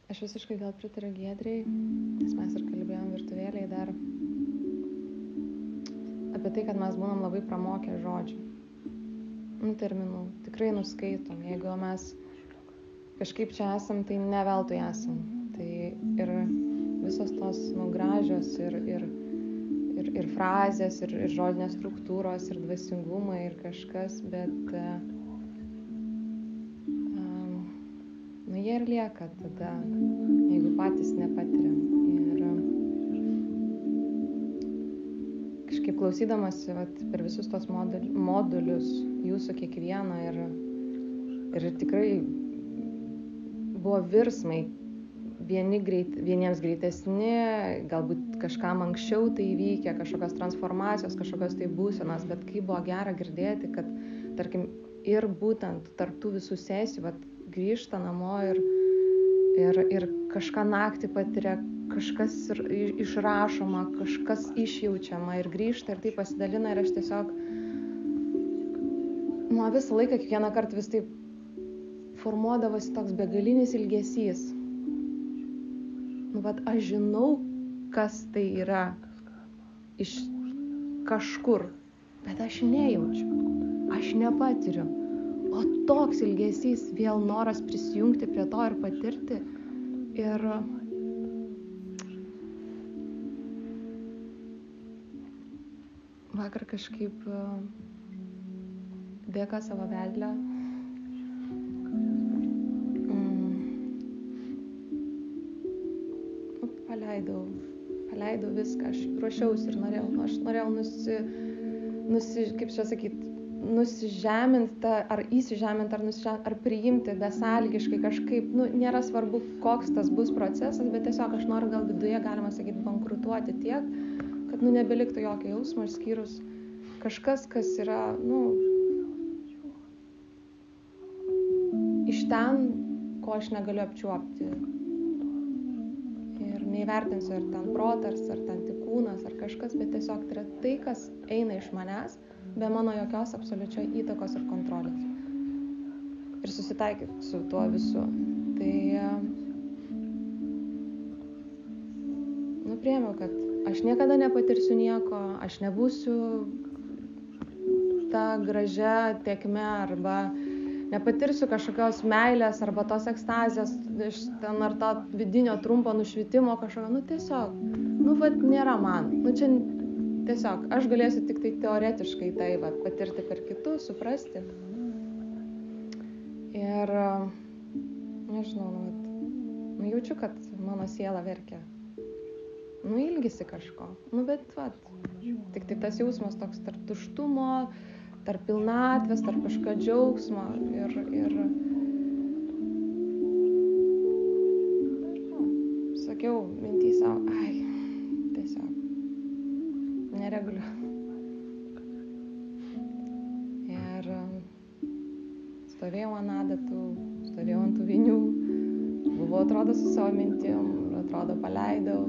Aš visiškai gal pritariu Giedrei, nes mes ir kalbėjom virtuvėliai dar apie tai, kad mes būnam labai pramokę žodžių, terminų, tikrai nuskaitom. Jeigu mes kažkaip čia esam, tai ne veltui esam. Tai ir visos tos gražios ir frazės, ir žodinės struktūros, ir dvasingumai, ir kažkas, bet jie ir lieka tada, jeigu patys nepatiriam. Ir kažkaip klausydamasi per visus tos modulius jūsų kiekvieno ir tikrai buvo virsmai, vieniems greitesni, galbūt kažkam anksčiau tai įvykę, kažkokios transformacijos, kažkokios tai būsenos, bet kaip buvo gera girdėti, kad tarkim ir būtent tarp tų visų sesijų grįžta namo ir kažką naktį patiria, kažkas išrašoma, kažkas išjaučiama ir grįžta ir tai pasidalina ir aš tiesiog visą laiką, kiekvieną kartą vis taip formuodavosi toks begalinis ilgesys. Aš žinau, kas tai yra iš kažkur, bet aš nejaučiu, aš nepatiriu. O toks ilgesys, vėl noras prisijungti prie to ir patirti. Ir vakar kažkaip dėka savo vedlio paleidau viską, aš ruošiausi ir norėjau nusižeminti, ar įsižeminti, ar priimti besąlygiškai kažkaip, nėra svarbu, koks tas bus procesas, bet tiesiog aš noriu gal viduje, galima sakyti, bankrutuoti tiek, kad nebeliktų jokio jausmo, išskyrus kažkas, kas yra, iš ten, ko aš negaliu apčiuopti. Ir neįvertinsiu, ar ten protas, ar ten tik kūnas, ar kažkas, bet tiesiog tai yra tai, kas eina iš manęs, be mano jokios absoliučios įtakos ir kontrolės. Ir susitaikyti su tuo visu. Tai priėmiau, kad aš niekada nepatirsiu nieko, aš nebūsiu ta gražia tėkme arba nepatirsiu kažkokios meilės arba tos ekstazijos ar to vidinio trumpo nušvitimo kažkokio, tiesiog, nėra man. Čia tiesiog, aš galėsiu tik tai teoretiškai tai patirti per kitus, suprasti. Ir, nežinau, jaučiu, kad mano siela verkia. Ilgisi kažko. Bet, tik tai tas jausmas toks tarp tuštumo, tarp pilnatvės, tarp kažkokio džiaugsmo ir sakiau mintį savo, tiesiog nereguliuoju. Ir stovėjau ant adatų, stovėjau ant tų vinių, buvau atrodo su savo mintim, atrodo paleidau.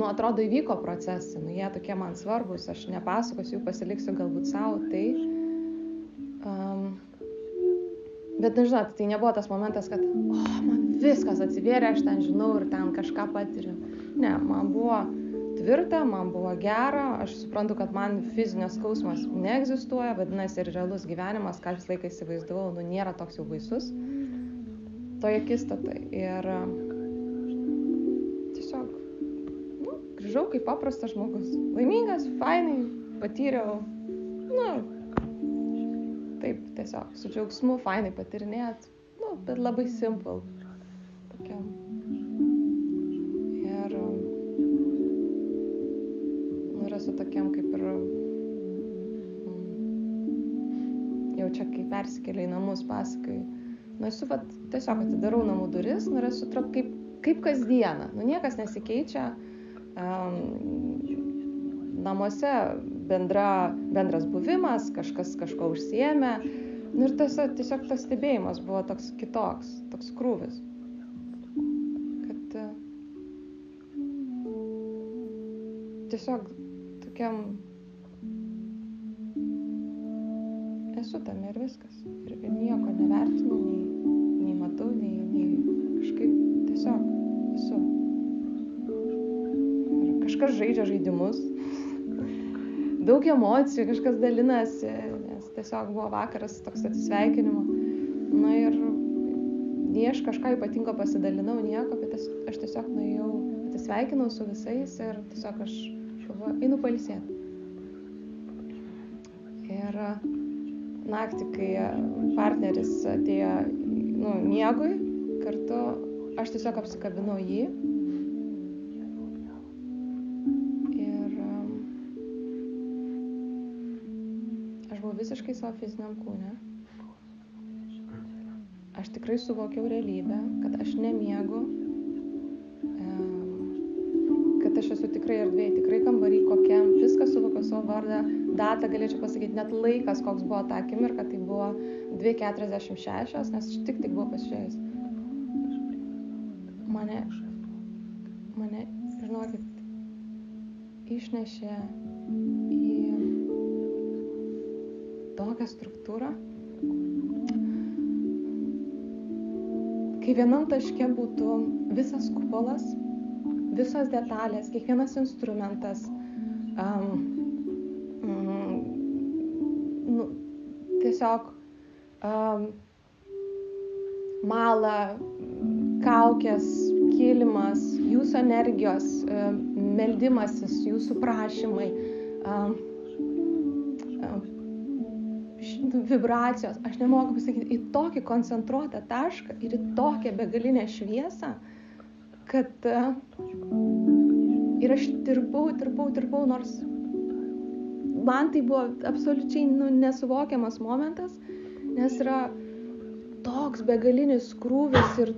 Atrodo įvyko procesai, jie tokie man svarbus, aš nepasakosiu, jų pasiliksiu galbūt savo, tai. Bet nežinot, tai nebuvo tas momentas, kad man viskas atsivėrė, aš ten žinau ir ten kažką patiriu. Ne, man buvo tvirta, man buvo gera, aš suprantu, kad man fizinio skausmas neegzistuoja, vadinasi ir realus gyvenimas, ką visą laiką įsivaizdavau, nėra toks jau baisus toje akistatai. Ir tiesiog grįžau kaip paprastas žmogus. Laimingas, fainai, patyriau, taip, tiesiog, su džiaugsmu, fainai patirinėt, bet labai simple. Tokiam. Ir esu tokiam kaip ir, jau čia kai persikėlė į namus pasakai, esu tiesiog atidarau namų duris, esu kaip kasdieną, niekas nesikeičia. Namuose bendras buvimas, kažkas kažko užsiėmė. Ir tiesiog tas stebėjimas buvo toks kitoks, toks krūvis. Kad tiesiog tokiam esu tame ir viskas. Ir nieko nevertinu, nei matau, kažkas žaidžia žaidimus, daug emocijų, kažkas dalinasi, nes tiesiog buvo vakaras toks atsisveikinimo. Na ir nei aš kažką ypatingo pasidalinau, nieko, bet aš tiesiog nuėjau, atsisveikinau su visais ir tiesiog aš einu pailsėti. Ir naktį, kai partneris atėjo miegui kartu, aš tiesiog apsikabinau jį. Ir aš buvau visiškai savo fiziniam kūne. Aš tikrai suvokiau realybę, kad aš nemiegu, kad aš esu tikrai erdvėj, tikrai kambarį kokiam, viską suvokiau savo vardą, datą galėčiau pasakyti, net laikas, koks buvo tą akimirką, tai buvo 2:46, nes aš tik buvau pasižiūrėjus. Mane, žinokit, išnešė į tokią struktūrą, kai vienam taške būtų visas kupolas, visos detalės, kiekvienas instrumentas, tiesiog mala, kaukės, kilimas, jūsų energijos, meldimasis, jūsų prašymai, vibracijos, aš nemoku pasakyti, į tokį koncentruotą tašką ir į tokią begalinę šviesą, kad ir aš tirpau, nors man tai buvo absoliučiai nesuvokiamas momentas, nes yra toks begalinis krūvis ir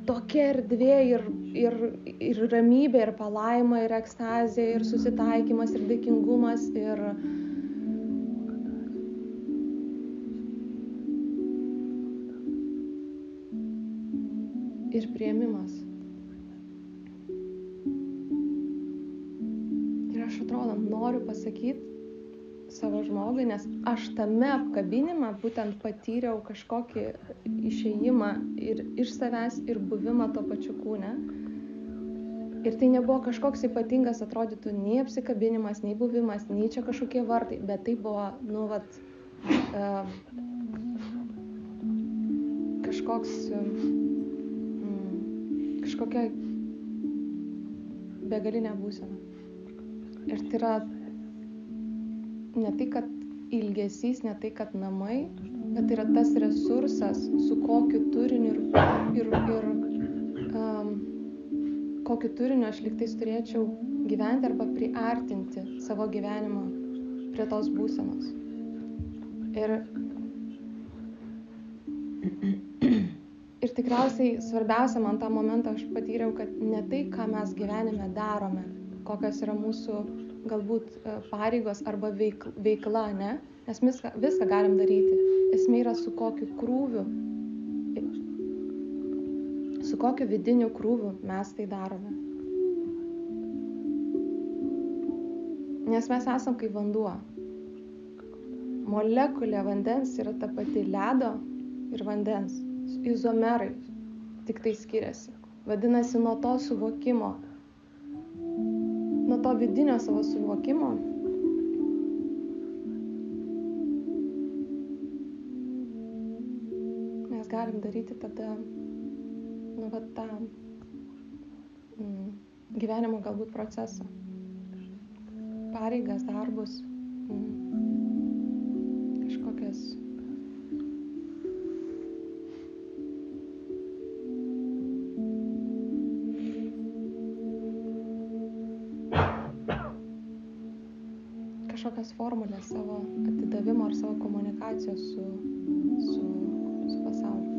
tokia erdvė ir ramybė, ir palaima, ir ekstazė, ir susitaikymas, ir dėkingumas, ir priėmimas. Ir aš atrodo, noriu pasakyti savo žmogui, nes aš tame apkabinimą būtent patyriau kažkokį išėjimą ir iš savęs ir buvimą to pačiu kūne. Ir tai nebuvo kažkoks ypatingas, atrodytų, nei apsikabinimas, nei buvimas, nei čia kažkokie vartai, bet tai buvo, kažkokia begalinė būsena. Ir tai yra ne tai, kad ilgesys, ne tai, kad namai, bet tai yra tas resursas, su kokiu turiniu ir kokiu turiniu aš lygtais turėčiau gyventi arba priartinti savo gyvenimą prie tos būsenos. Ir tikriausiai svarbiausia man tą momentą aš patyriau, kad ne tai, ką mes gyvenime darome, kokios yra mūsų galbūt pareigos arba veikla, ne? Nes viską galim daryti. Esmė yra su kokiu krūviu, su kokiu vidiniu krūviu mes tai darome. Nes mes esam kaip vanduo. Molekulė vandens yra ta pati ledo ir vandens. Izomerai tik tai skiriasi. Vadinasi, nuo to suvokimo, nuo to vidinio savo suvokimo mes galim daryti tada tą gyvenimo galbūt procesą. Pareigas, darbus, kažkokias formulės savo atidavimo ar savo komunikacijos su pasauliu.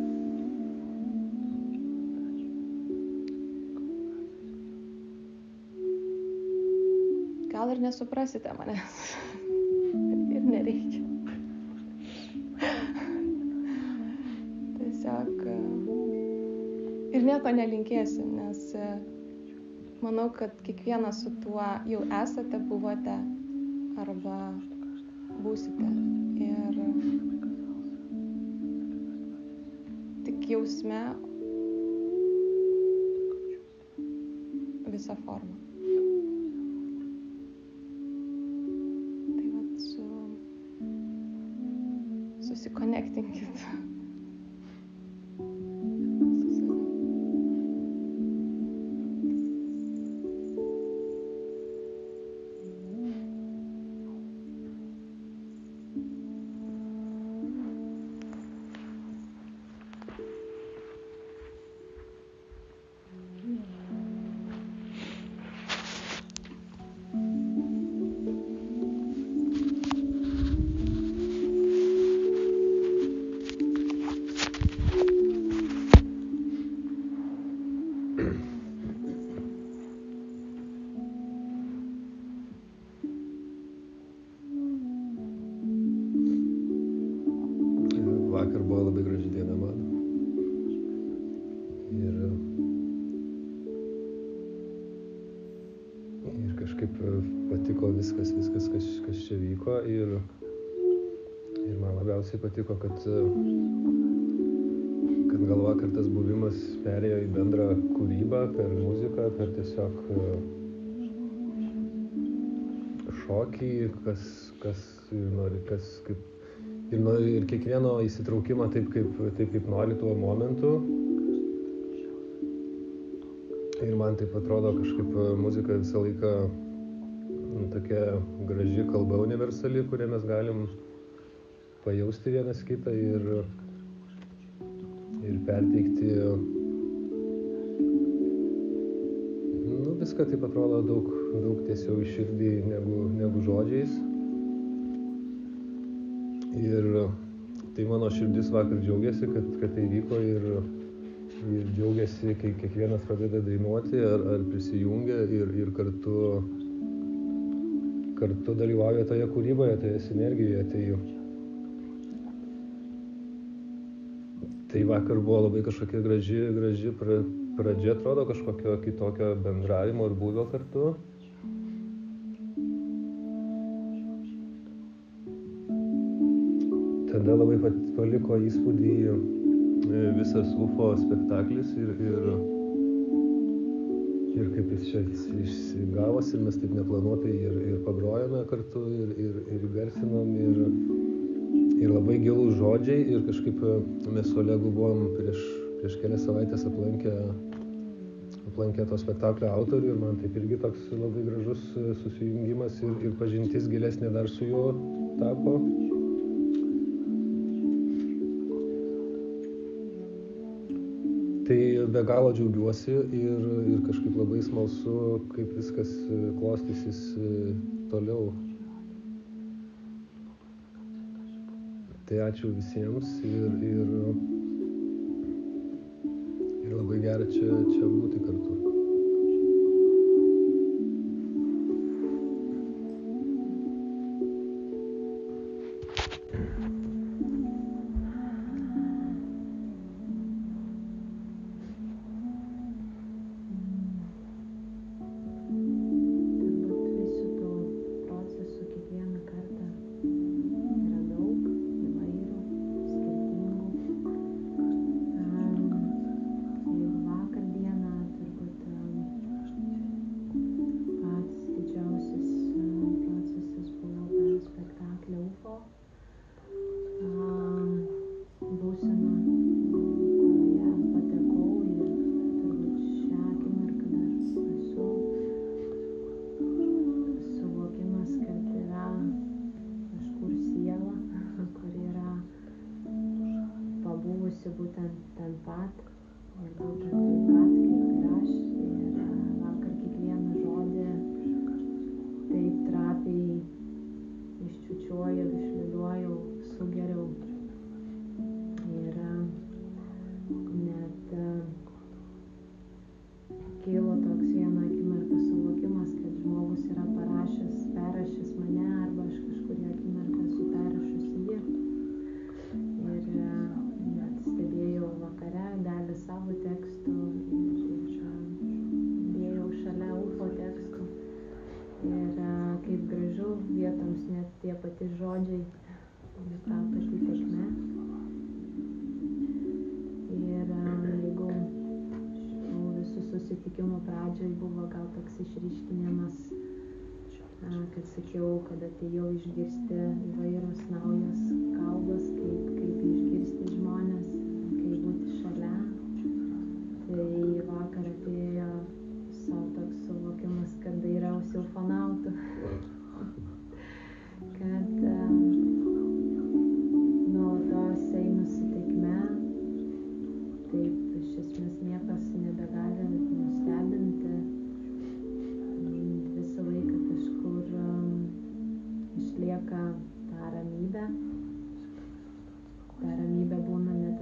Gal ir nesuprasite manęs. Ir nereikia. Tiesiog ir nieko nelinkėsiu, nes manau, kad kiekvienas su tuo jau esate, buvote arba būsite. Ir tik jausme visa forma. kažkaip patiko viskas, kas čia vyko ir man labiausiai patiko, kad gal vakar tas buvimas perėjo į bendrą kūrybą per muziką, per tiesiog šokį, kas nori, kas kaip ir kiekvieno įsitraukimą taip kaip nori tuo momentu. Ir man taip atrodo, kažkaip muzika visą laiką tokia graži kalba universali, kurią mes galim pajausti vienas kitą ir perteikti. Viską taip atrodo daug tiesiau į širdį negu žodžiais. Ir tai mano širdis vakar džiaugiasi, kad tai vyko ir džiaugiasi, kai kiekvienas pradeda dainuoti ar prisijungia ir kartu dalyvauja toje kūryboje, toje sinergijoje. Tai vakar buvo labai kažkokia graži pradžia, atrodo, kažkokio kitokio bendravimo ir buvio kartu. Tada labai paliko įspūdį visas UFO spektaklis ir kaip jis čia išsigavosi ir mes taip neplanuotai ir pagrojome kartu ir garsinom ir labai gilūs žodžiai ir kažkaip mes su Olegu buvom prieš kelias savaitės aplankę to spektaklio autorių ir man taip irgi toks labai gražus susijungimas ir pažintis gilesnė dar su juo tapo. Tai be galo džiaugiuosi ir kažkaip labai smalsu, kaip viskas klostysis toliau. Tai ačiū visiems ir labai gera čia būti kartu. Kad atėjau išgirsti įvairios naujos kalbos, kaip išgirsti žmonės, kaip būti šalia. Tai vakar atėjo savo toks suvokimas, kad dairiausi ufonautų, kad nuolatos einu su tėkme, taip iš esmės niekas nebegali nustebinti. Visą laiką kažkur išlieka ta ramybė. Ta ramybė būna net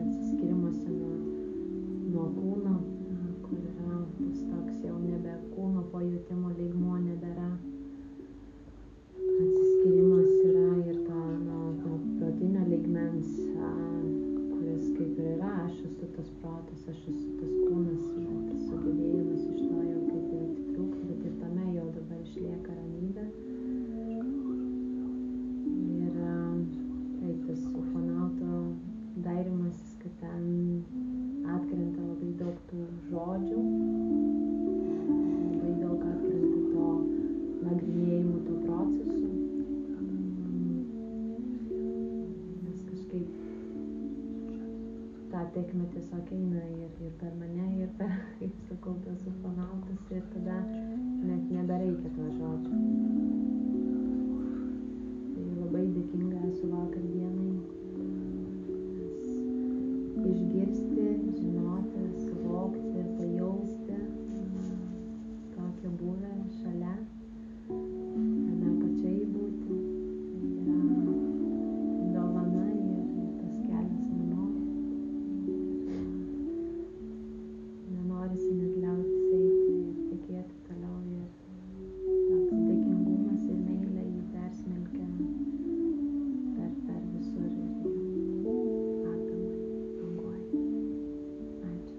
tėkmė tiesiog eina ir per mane, ir per, kaip sakau, tas ufonautas, ir tada net nebereikia to žodžio. Tai labai dėkinga esu vakar dienai, išgirsti, žinoti, suvokti, pajausti, tokie buvę šalia, tame pačiai būti. Tai yra dovana ir tas kelias namo. Nenorisi net liautis eiti ir tikėti toliau, ir toks dėkingumas ir meilė jį persmelkia per visur ir atomai banguoja. Ačiū.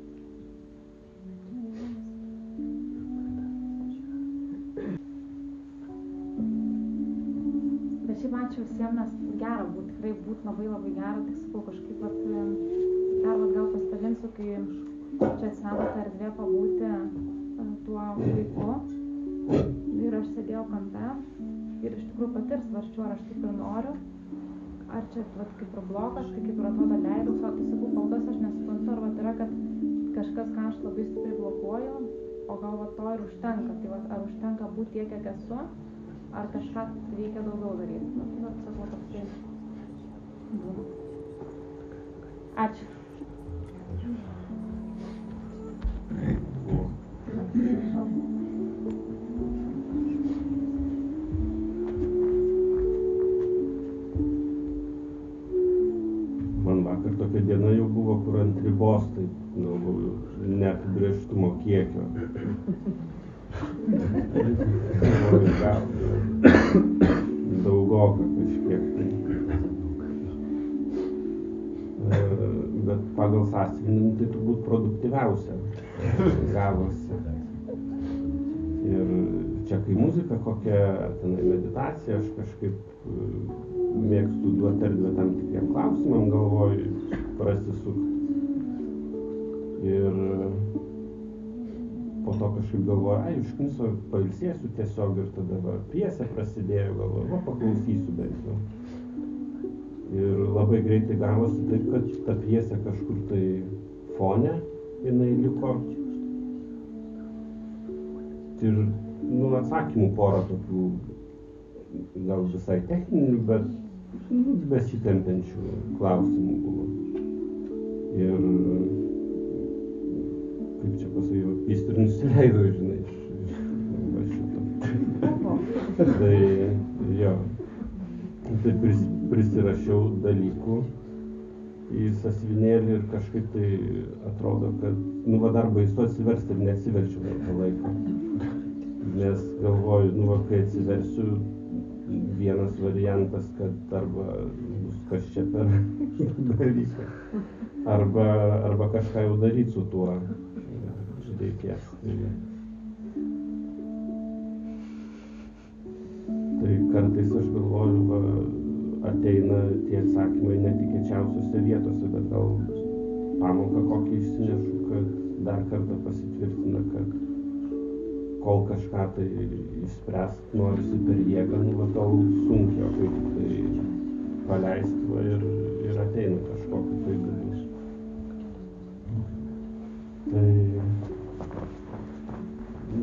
Bet šiaip ačiū visiems, nes gera būt, tikrai būt labai labai gera, tik sakau kažkaip dar gal pasidalinsiu, kai čia atsirado ta erdvė pabūti tuo laiku ir aš sėdėjau kampe ir iš tikrųjų pati ir svarsčiau, ar aš taip ir noriu, ar čia vat, kaip ir blokas, tai kaip ir atrodo leidau, tai sakau, kol kas aš nesuprantu, ar vat yra, kad kažkas, ką aš labai stipriai blokuoju, o gal vat to ir užtenka, tai vat, ar užtenka būti tiek, kiek esu, ar kažką reikia daugiau daryti. Nu, tai vat, sakau, toksai būna. Ačiū. Man vakar tokia diena jau buvo, kur ant ribos, tai neapibrėžtumo kiekio. Daugoka kažkiek. Bet pagal sąsiuvinį tai turbūt produktyviausia gavosi. Ir čia kai muzika kokia, tenai meditacija, aš kažkaip mėgstu duoti erdvę tam tikriem klausimam, galvoju, prasisukti. Ir po to kažkaip galvoju, užkniso, pailsėsiu tiesiog ir tada pjesė prasidėjo, galvoju, paklausysiu bent jau. Ir labai greitai gavosi taip, kad ta pjesė kažkur tai fone jinai liko. Ir atsakymų porą tokių, gal visai techninių, bet besitempiančių klausimų buvo. Ir kaip čia pasakiau, jis ir nusileido, žinai, va šito. Tai jo, tai prisirašiau dalykų į sąsiuvinėlį ir kažkaip tai atrodo, kad, dar baisu atsiversti ir neatsiverčiau tą laiką. Nes galvoju, kai atsiversiu, vienas variantas, kad arba bus kas čia per dalykas, arba kažką jau daryti su tuo reikės. Tai kartais aš galvoju, ateina tie atsakymai netikėčiausiose vietose, bet gal pamoką kokį išsinešu, kad dar kartą pasitvirtina, kad kol kažką tai išspręst norisi per jėgą, tol sunkiai, kai tai paleist ir ateina kažkokiu tai būdu. Tai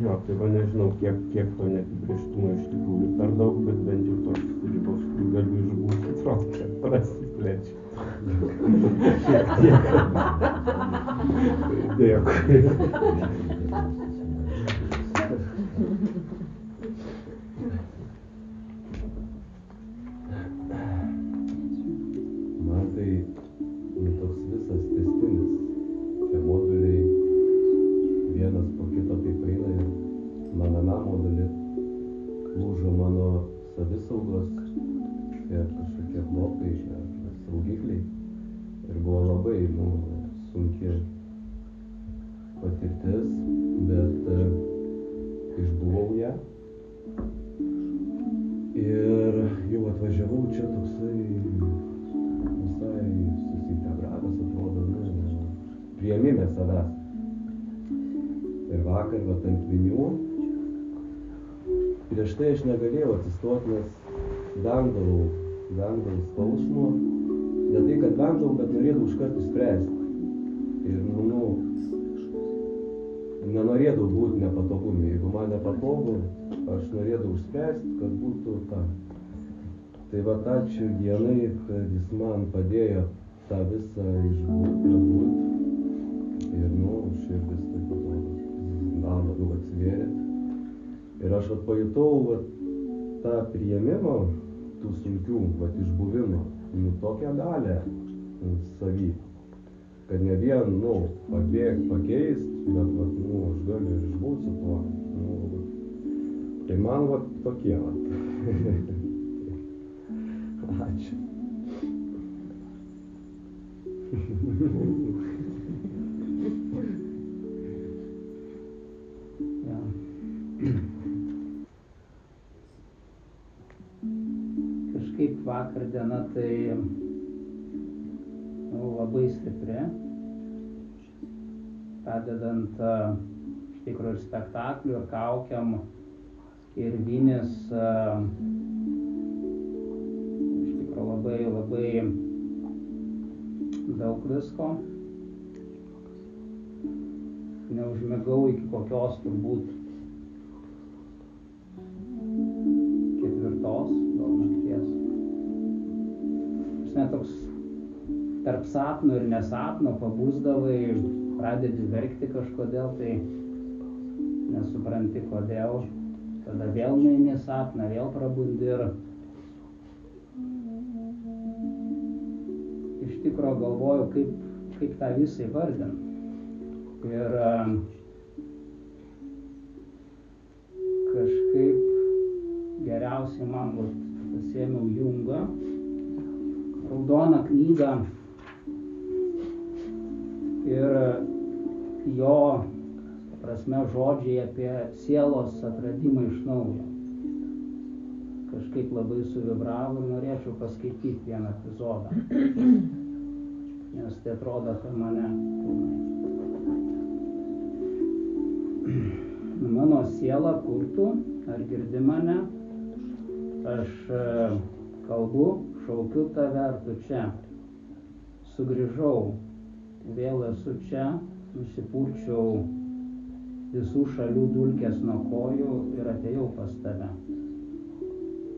jo, tai nežinau, kiek to neapibrėžtumo iš tikrųjų per daug, bet bent jau tos ribos, kur galiu išbūti, atrodo, kad prasiplečia. Šiek tiek. Dėkui. Man tai toks visas tęstinis. Tie moduliai vienas po kito taip eina ir mano modulį lūžo mano savisaugos ir kažkokie blokai, saugikliai. Ir buvo labai sunki patirtis, bet išbuvau ją. Ir jau atvažiavau čia toksai visai susintegravęs, atrodo, priėmime savęs. Ir vakar ant vinių, prieš tai aš negalėjau atsistoti, nes vengdavau skausmo. Ne tai, kad vengdavau, bet norėdavau iškart išspręsti. Ir, nenorėdavau būti nepatogumi. Jeigu man nepatogu, aš norėdavau spręsti, kad būtų ta. Tai va, ačiū Dienai, kad jis man padėjo tą visą išbūt. Ir, širdis taip atrodo, dar labiau atsivėrė. Ir aš pajutau tą priėmimą tų sunkių išbuvimą, tokią galę savy, kad ne vien, pabėgti, pakeisti, bet, aš galiu išbūti su tuo. Tai man, tokie, Ačiū. Ja. Kažkaip vakar diena tai labai stipri, pradedant iš tikrųjų ir spektaklių, ir kaukiam, ir Vinis labai daug visko. Neužmigau iki kokios turbūt 4 gal nakties. Aš net toks tarp sapno ir nesapno pabusdavai, pradedi verkti kažkodėl, tai nesupranti kodėl. Tada vėl nueini sapną, vėl prabundi ir iš tikro galvoju, kaip tą visą įvardint. Ir kažkaip geriausiai man pasiėmiau Jungą, raudoną knygą ir jo, prasme, žodžiai apie sielos atradimą iš naujo. Kažkaip labai suvibravo ir norėčiau paskaityti vieną epizodą, nes tai atrodo apie mane pilnai. Mano siela, kur tu, ar girdi mane? Aš kalbu, šaukiu tave, ar tu čia? Sugrįžau, vėl esu čia, nusipurčiau visų šalių dulkės nuo kojų ir atėjau pas tave.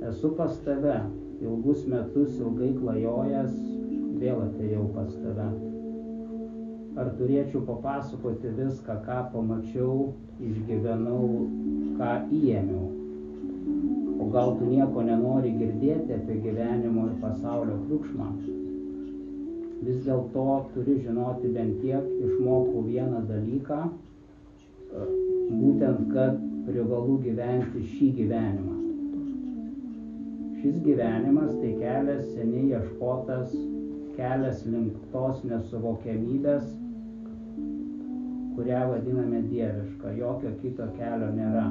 Esu pas tave, ilgus metus ilgai klajojęs, vėl atėjau pas tave. Ar turėčiau papasakoti viską, ką pamačiau, išgyvenau, ką įėmiau? O gal tu nieko nenori girdėti apie gyvenimo ir pasaulio triukšmą? Vis dėlto turi žinoti bent tiek, išmokau vieną dalyką, būtent, kad privalu gyventi šį gyvenimą. Šis gyvenimas tai kelias seniai ieškotas, kelias link tos nesuvokiamybės, kurią vadiname dieviška, jokio kito kelio nėra.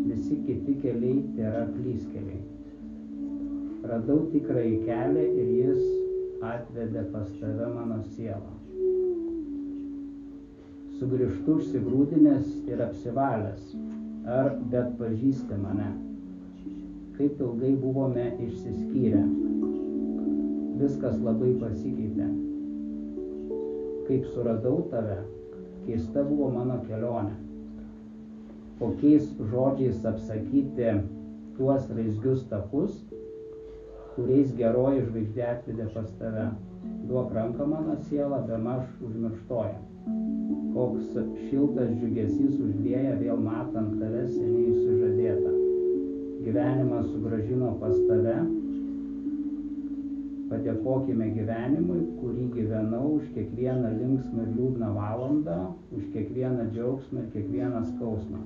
Visi kiti keliai tėra klystkeliai. Radau tikrąjį kelią ir jis atvedė pas tave mano sielą. Sugrįžtu užsigrūdinęs ir apsivalęs, ar bet pažįsti mane? Kaip ilgai buvome išsiskyrę. Viskas labai pasikeitė. Kaip suradau tave, keista buvo mano kelionė. Kokiais žodžiais apsakyti tuos raizgius takus, kuriais geroji žvaigždė atvedė pas tave. Duok ranką mano sielą, bemaž užmirštoja. Koks šiltas džiugesys užlieja vėl matant tave seniai sužadėtą. Gyvenimas sugrąžino pas tave. Padėkokime gyvenimui, kurį gyvenau, už kiekvieną linksmą ir liūdną valandą, už kiekvieną džiaugsmą ir kiekvieną skausmą.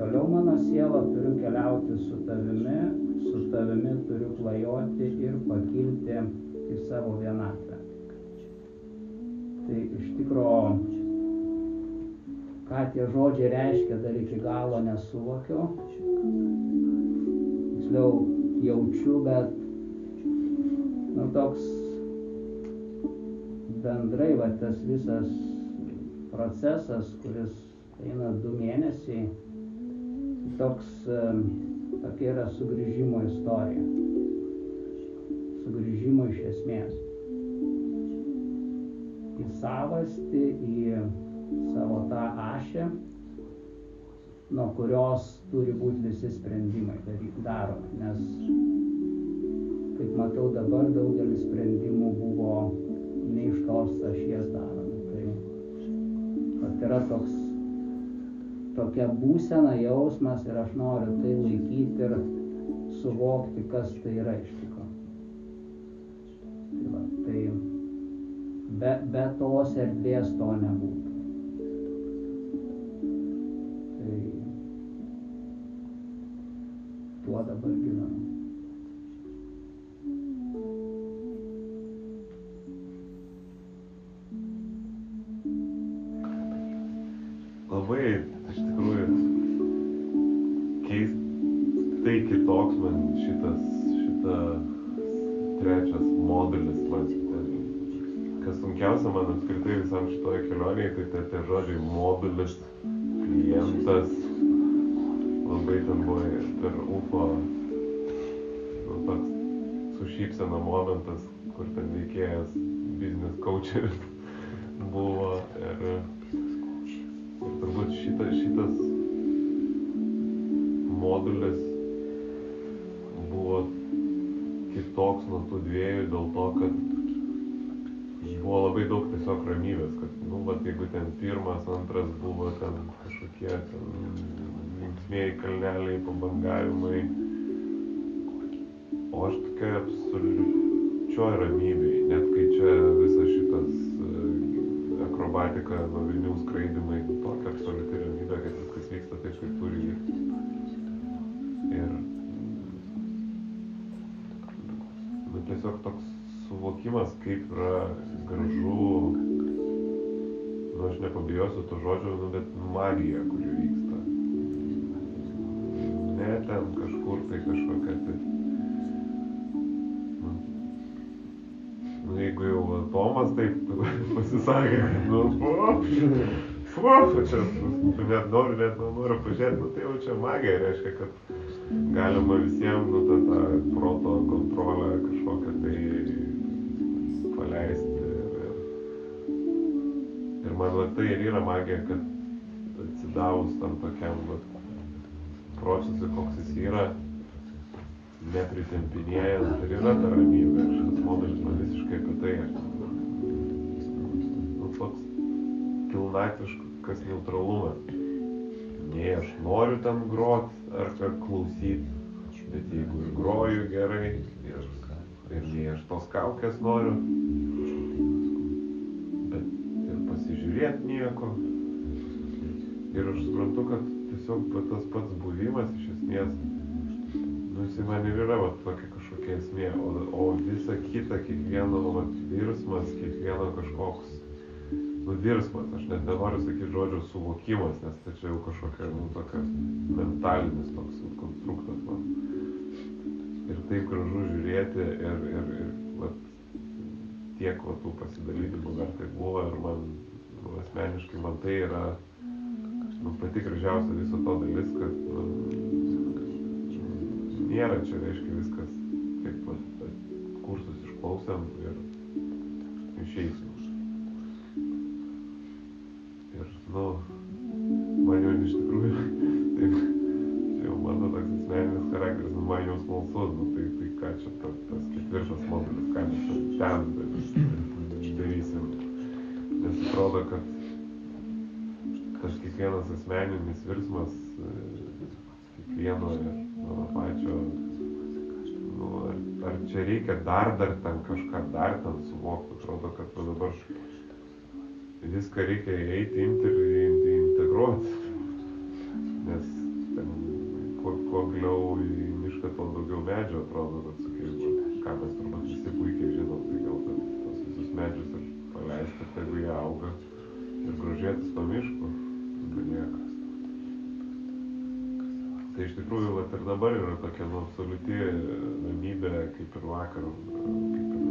Toliau mano siela turiu keliauti su tavimi turiu klajoti ir pakilti į savo vienatvę. Tai iš tikro, ką tie žodžiai reiškia, dar iki galo nesuvokiu. Tiksliau jaučiu, bet toks bendrai tas visas procesas, kuris eina 2 mėnesiai, tokia yra sugrįžimo istorija. Sugrįžimo iš esmės. į savastį, į savo tą ašį, nuo kurios turi būti visi sprendimai daromi. Nes, kaip matau dabar, daugelis sprendimų buvo ne iš tos ašies daromi. Tai yra tokia būsena, jausmas ir aš noriu tai laikyti ir suvokti, kas tai yra iš tikrųjų. Tai be tos erdvės to nebūtų. Tai tuo dabar gyvenu. Labai, iš tikrųjų, keistai kitoks man šita trečias modulis. Kas sunkiausia man apskritai visam šitoje kelionėje, tai tie žodžiai modulis, klientas, labai ten buvo per UFO toks su šypsena momentas, kur ten veikėjas business coacheris buvo ir turbūt šitas modulis buvo kitoks nuo tų dviejų dėl to, kad buvo labai daug tiesiog ramybės, kad, jeigu ten pirmas, antras buvo ten kažkokie linksmieji kalneliai, pabangavimai, o aš tokia absoliučioj ramybėj, net kai čia visas šitas akrobatika nuo Vilniaus skraidimai, tokia absoliuti ramybė, kad viskas vyksta taip, kaip turi vykti. Ir tiesiog toks suvokimas, kaip yra gražu, aš nepabijosiu to žodžio, bet magija, kuri vyksta. Ne ten kažkur tai kažkokia, jeigu jau Tomas taip pasisakė, čia net noriu pažiūrėti, tai jau čia magija reiškia, kad galima visiems tą proto kontrolę kažkokią tai paleisti. Ir man tai ir yra magija, kad atsidavus tam tokiam procesui, koks jis yra, nepritempinėjant, ir yra ta ramybė. Ir šitas modelis man visiškai apie tai. Toks pilnatviškas neutralumas. Nei aš noriu ten grot ar klausyt, bet jeigu ir groju gerai, ir nei aš tos kaukės noriu, bet ir pasižiūrėti nieko. Ir aš suprantu, kad tiesiog tas pats buvimas iš esmės, jisai man ir yra tokia kažkokia esmė, o visa kita, kiekvieno virsmas, kiekvieno kažkoks virsmas, aš net nenoriu sakyti žodžio suvokimas, nes tai čia jau kažkokia tokias mentalinis toks konstruktas man. Ir taip gražu žiūrėti ir tiek tų pasidalymų dar tai buvo ir man asmeniškai man tai yra pati gražiausia viso to dalis, kad nėra čia, reiškia, viskas kaip kursus išklausėm ir išeisim. Ir, man jau iš tikrųjų, taip, čia jau mano toks asmeninis charakteris, man jau smalsus, tai ką čia tas ketvirtas modulis, ką mes ten darysim. Nes atrodo, kad tas kiekvienas asmeninis virsmas, kiekvieno mano pačio, ar čia reikia dar ten kažką dar ten suvokti, atrodo, kad dabar viską reikia eiti, imti ir integruoti, nes ten kuo giliau į mišką, tuo daugiau medžio atrodo, ką mes turbūt visi puikiai žinom, tai gal tos visus medžius ir paleisti, jeigu jie auga ir grožėtis to miško, belieka. Tai iš tikrųjų ir dabar yra tokia absoliuti ramybė, kaip ir vakar, kaip ir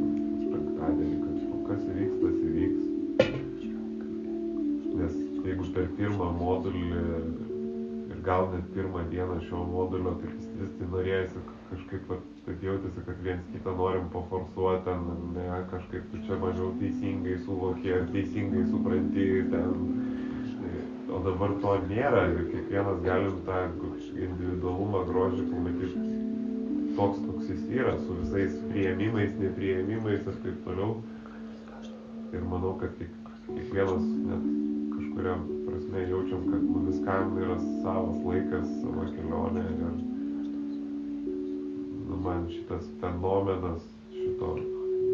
penktadienį, kad kas įvyks, tas įvyks. Nes jeigu per pirmą modulį ir gal net pirmą dieną šio modulio, taip vis tai norėjusi kažkaip, taip jautėsi, kad viens kitą norim paforsuoti, ten, ne, kažkaip tu čia mažiau teisingai suvokė, teisingai supranti, ten, o dabar to nėra ir kiekvienas galim tą individualumą, grožį pamatyti toks, koks jis yra, su visais priėmimais, nepriėmimais ir taip toliau. Ir manau, kad kiekvienas net kažkuria prasme jaučiam, kad viskam yra savas laikas, savo kelionė ir man šitas fenomenas šito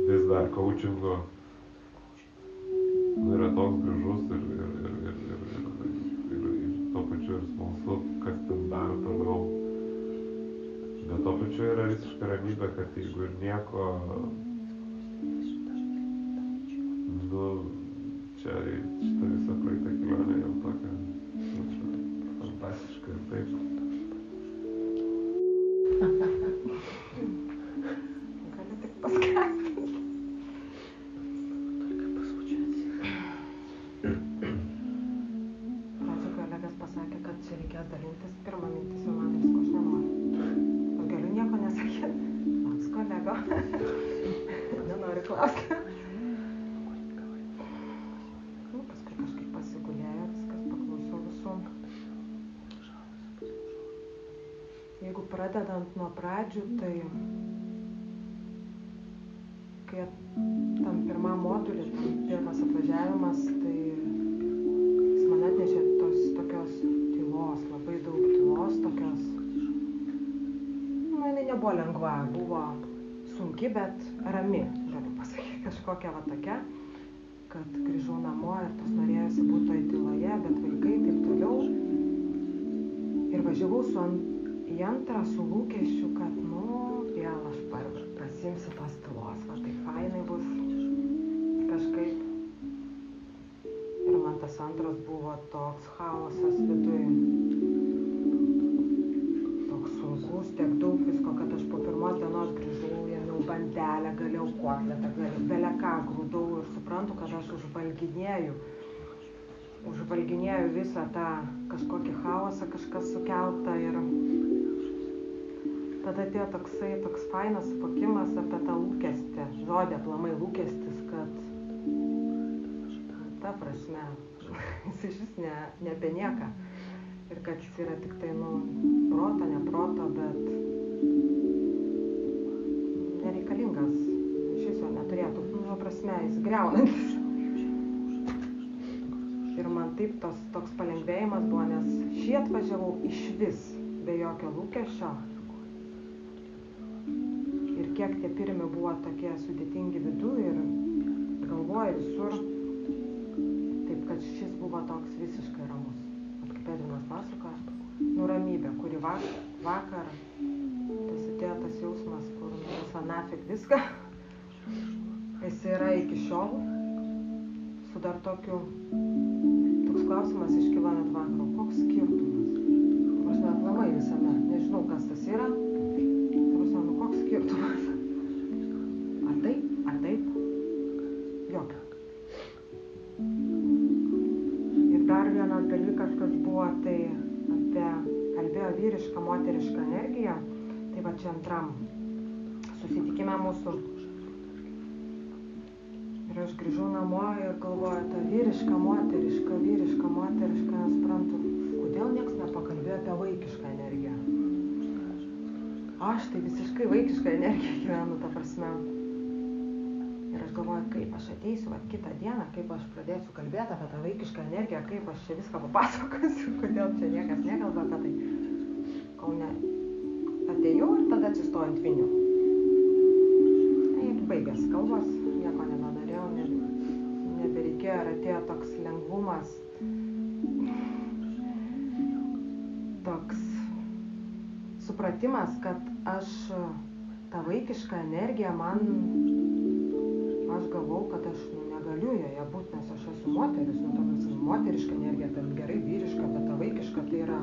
vis dar coachingo yra toks gražus ir tuo pačiu ir smalsu, kas ten dar toliau. Bet tuo pačiu yra visiška ramybė, kad jeigu ir nieko, čia šita visa praeita kelionė jau tokia fantastiška ir taip. Galiu tik paskatinti. Pradžio kolegas pasakė, kad čia reikės dalintis. Pirma mintis jau man visko aš nenoriu. Aš galiu nieko nesakyti. Toks kolego. Nenoriu klausti. Paskui kažkaip pasigulėjo, viskas paklausiau visų. Jeigu pradedant nuo pradžių, tai kai tam pirmam modulį, tam pirmas atvažiavimas, tai jis man atnešė tos tokios tylos, labai daug tylos, tokios, jinai nebuvo lengva, buvo sunki, bet rami, galiu pasakyti, kažkokia va tokia, kad grįžau namo ir tos norėjosi būti toj tyloje, bet vaikai taip toliau. Ir važiavau į antrą su lūkesčiu, kad, vėl aš prasimsiu tos tylos, va tai fainai bus kažkaip. Ir man tas antras buvo toks chaosas viduj, toks sunkus, tiek daug visko, kad aš po pirmos dienos grįžau, ėmiau bandelę, galėjau kotletą, beleką grūdau ir suprantu, kad aš užvalginėju visą tą kažkokį chaosą, kažkas sukeltą ir tada atėjo toks fainas suvokimas apie tą lūkestį, žodį aplamai lūkestis, kad ta prasme, jis iš vis ne apie nieką ir kad jis yra tik tai, proto, ne proto, bet nereikalingas, iš viso neturėtų, prasme, jis griaunantis. Ir man taip toks palengvėjimas buvo, nes šį atvažiavau išvis be jokio lūkesčio. Ir kiek tie pirmi buvo tokie sudėtingi viduje ir galvoje visur, taip kad šis buvo toks visiškai ramus. Kaip Edvinas pasakoja, ramybė, kuri vakar, tas atėjo tas jausmas, kur visą nafik viską, jis yra iki šiol, su dar toks klausimas iškilo net vakaro, koks skirtumas? Aš net namai visame, nežinau, kas tas yra, koks skirtumas? Ar taip? Jokio. Ir dar vienas dalykas, kas buvo, tai kalbėjo vyrišką, moterišką energiją, tai va čia antram susitikime mūsų. Ir aš grįžau namo ir galvoju, ta vyriška, moteriška, nesuprantu, kodėl niekas nepakalbėjo apie vaikišką energiją. Aš tai visiškai vaikišką energiją gyvenu, ta prasme. Ir aš galvoju, kaip aš ateisiu kitą dieną, kaip aš pradėsiu kalbėti apie tą vaikišką energiją, kaip aš čia viską papasakosiu, kodėl čia niekas nekalba apie tai. Kol ne atėjau ir tada atsistoju ant vinių. Ir baigėsi kalbos, nieko nebenorėjau, nebereikėjo ir atėjo toks lengvumas, toks supratimas, kad aš tą vaikišką energiją aš galvau, kad aš negaliu joje būti, nes aš esu moteris, moteriška energija, ten gerai vyriška, bet ta vaikiška tai yra,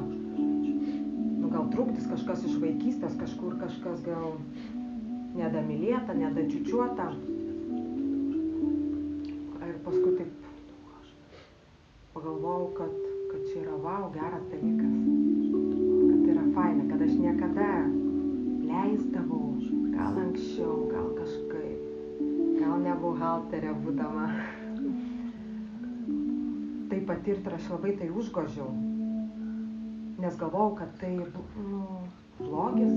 gal trūktis kažkas iš vaikystės, kažkas gal nedamylėta, nedačiučiuota. Ir paskui taip pagalvojau, kad čia yra geras dalykas. faina, kad aš niekada leisdavau, gal anksčiau, gal kažkaip, gal ne buhalterė būdama. Tai patirti ir aš labai tai užgožiau, nes galvojau, kad tai blogis,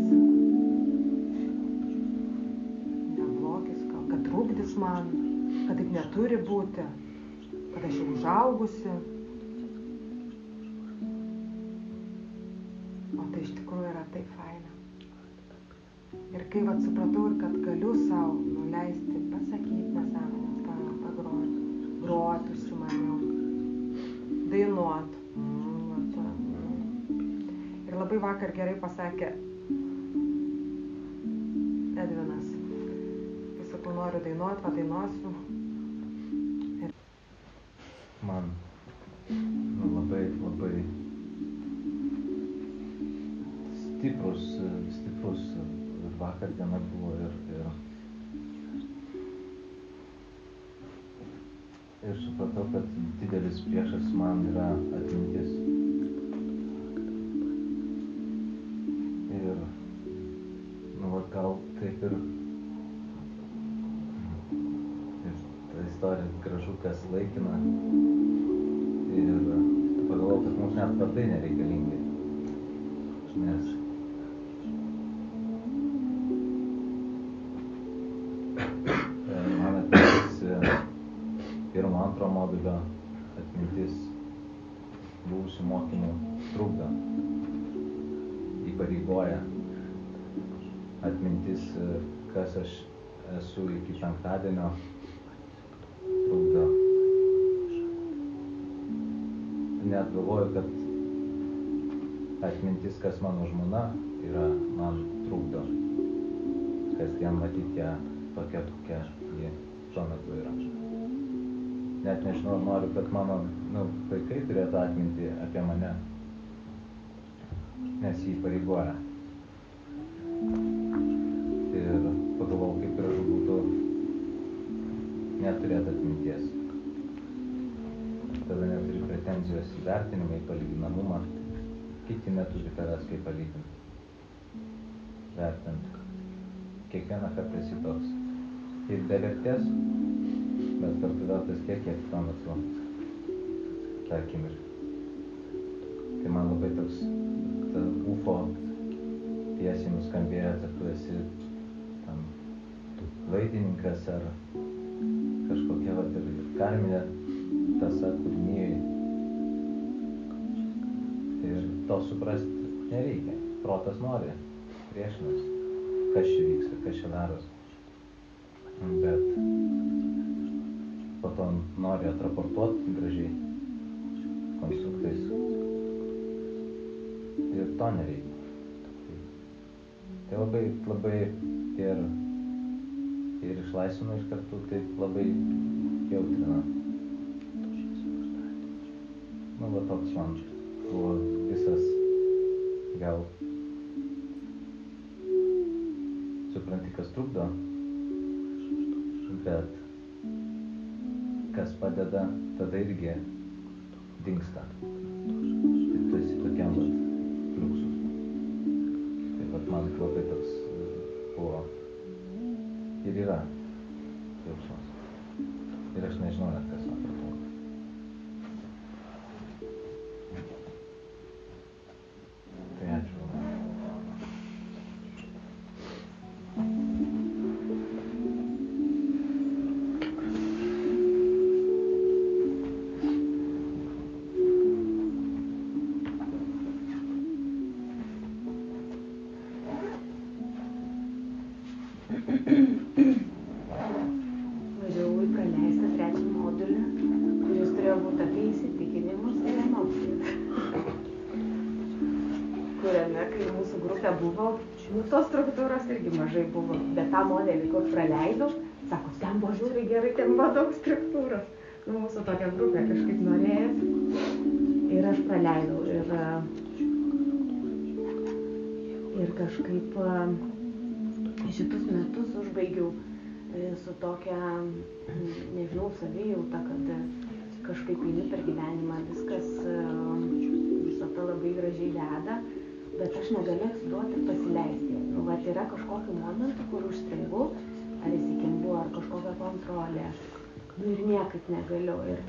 ne blogis, gal kad trukdys man, kad taip neturi būti, kad aš jau užaugusi. O tai iš tikrųjų yra taip faina. Ir kai supratau, ir kad galiu savo nuleisti, pasakyti nesąmonės, groti užsimaniau, dainuot. Ir labai vakar gerai pasakė Edvinas. Kai sakau, noriu dainuot, padainuosiu. Ir... Man labai stiprus vakar diena buvo ir supratau, kad didelis priešas man yra atmintis. Ir gal taip ir ta istorija gražu, kas laikina. Ir pagalvojau, kad mums net vardai nereikalingi. Nes man atmintis pirmo, antro modulio atmintis buvusių mokymų trukdo, įpareigoja atmintis, kas aš esu iki penktadienio, trukdo. Net galvoju, kad atmintis, kas mano žmona yra, man trukdo. Kasdien matyti ją tokia, kokia ji tuo metu yra. Net nežinau, noriu, kad mano vaikai turėtų atminti apie mane, nes jį pareigoja. Ir pagalvojau, kaip gražu būtų neturėti atminties. Tada neturi pretenzijos į vertinimą, į palyginamumą. Kiti neturi tavęs kaip palyginti. Vertinti. Kiekvieną kartą esi toks. Ir be vertės, bet kartu vertas tiek, kiek tuo metu tą akimirką. Tai man labai toks UFO tiesiai nuskambėjo, kad tu esi tam laidininkas ar kažkokia ir karminė tąsa kūrinyje. Ir to suprasti nereikia. Protas nori, priešinas, kas čia vyksta, kas čia darosi. Bet po to nori atraportuoti gražiai konstruktais. Ir to nereikia. Tai labai ir išlaisvino iš kartų, tai labai jautrina. Va toks man buvo visas, gal supranti, kas trukdo, bet kas padeda, tada irgi dingsta. Tai tu esi tokiam fliuksus. Tai man labai toks buvo ir yra jausmas. Ir aš nežinau net, kas man atrodo. Važiavau į praleistą trečią modulį, kuris turėjo būti apie įsitikinimus ir emocijas. Kuriame, kai mūsų grupė buvo, tos struktūros irgi mažai buvo, bet tą modelį, kur praleidau, sako, ten buvo žiūri gerai, ten buvo daug struktūros. Mūsų tokia grupė kažkaip norėjęs ir aš praleidau. Ir kažkaip šitus metus užbaigiau su tokia, nežinau, savijauta, kad kažkaip eini per gyvenimą, viskas visata labai gražiai veda, bet aš negaliu atsiduoti ir pasileisti. Nu, vat yra kažkokiu momentu, kur užstringu, ar įsikimbu, ar kažkokia kontrolė. Nu ir niekaip negaliu. Ir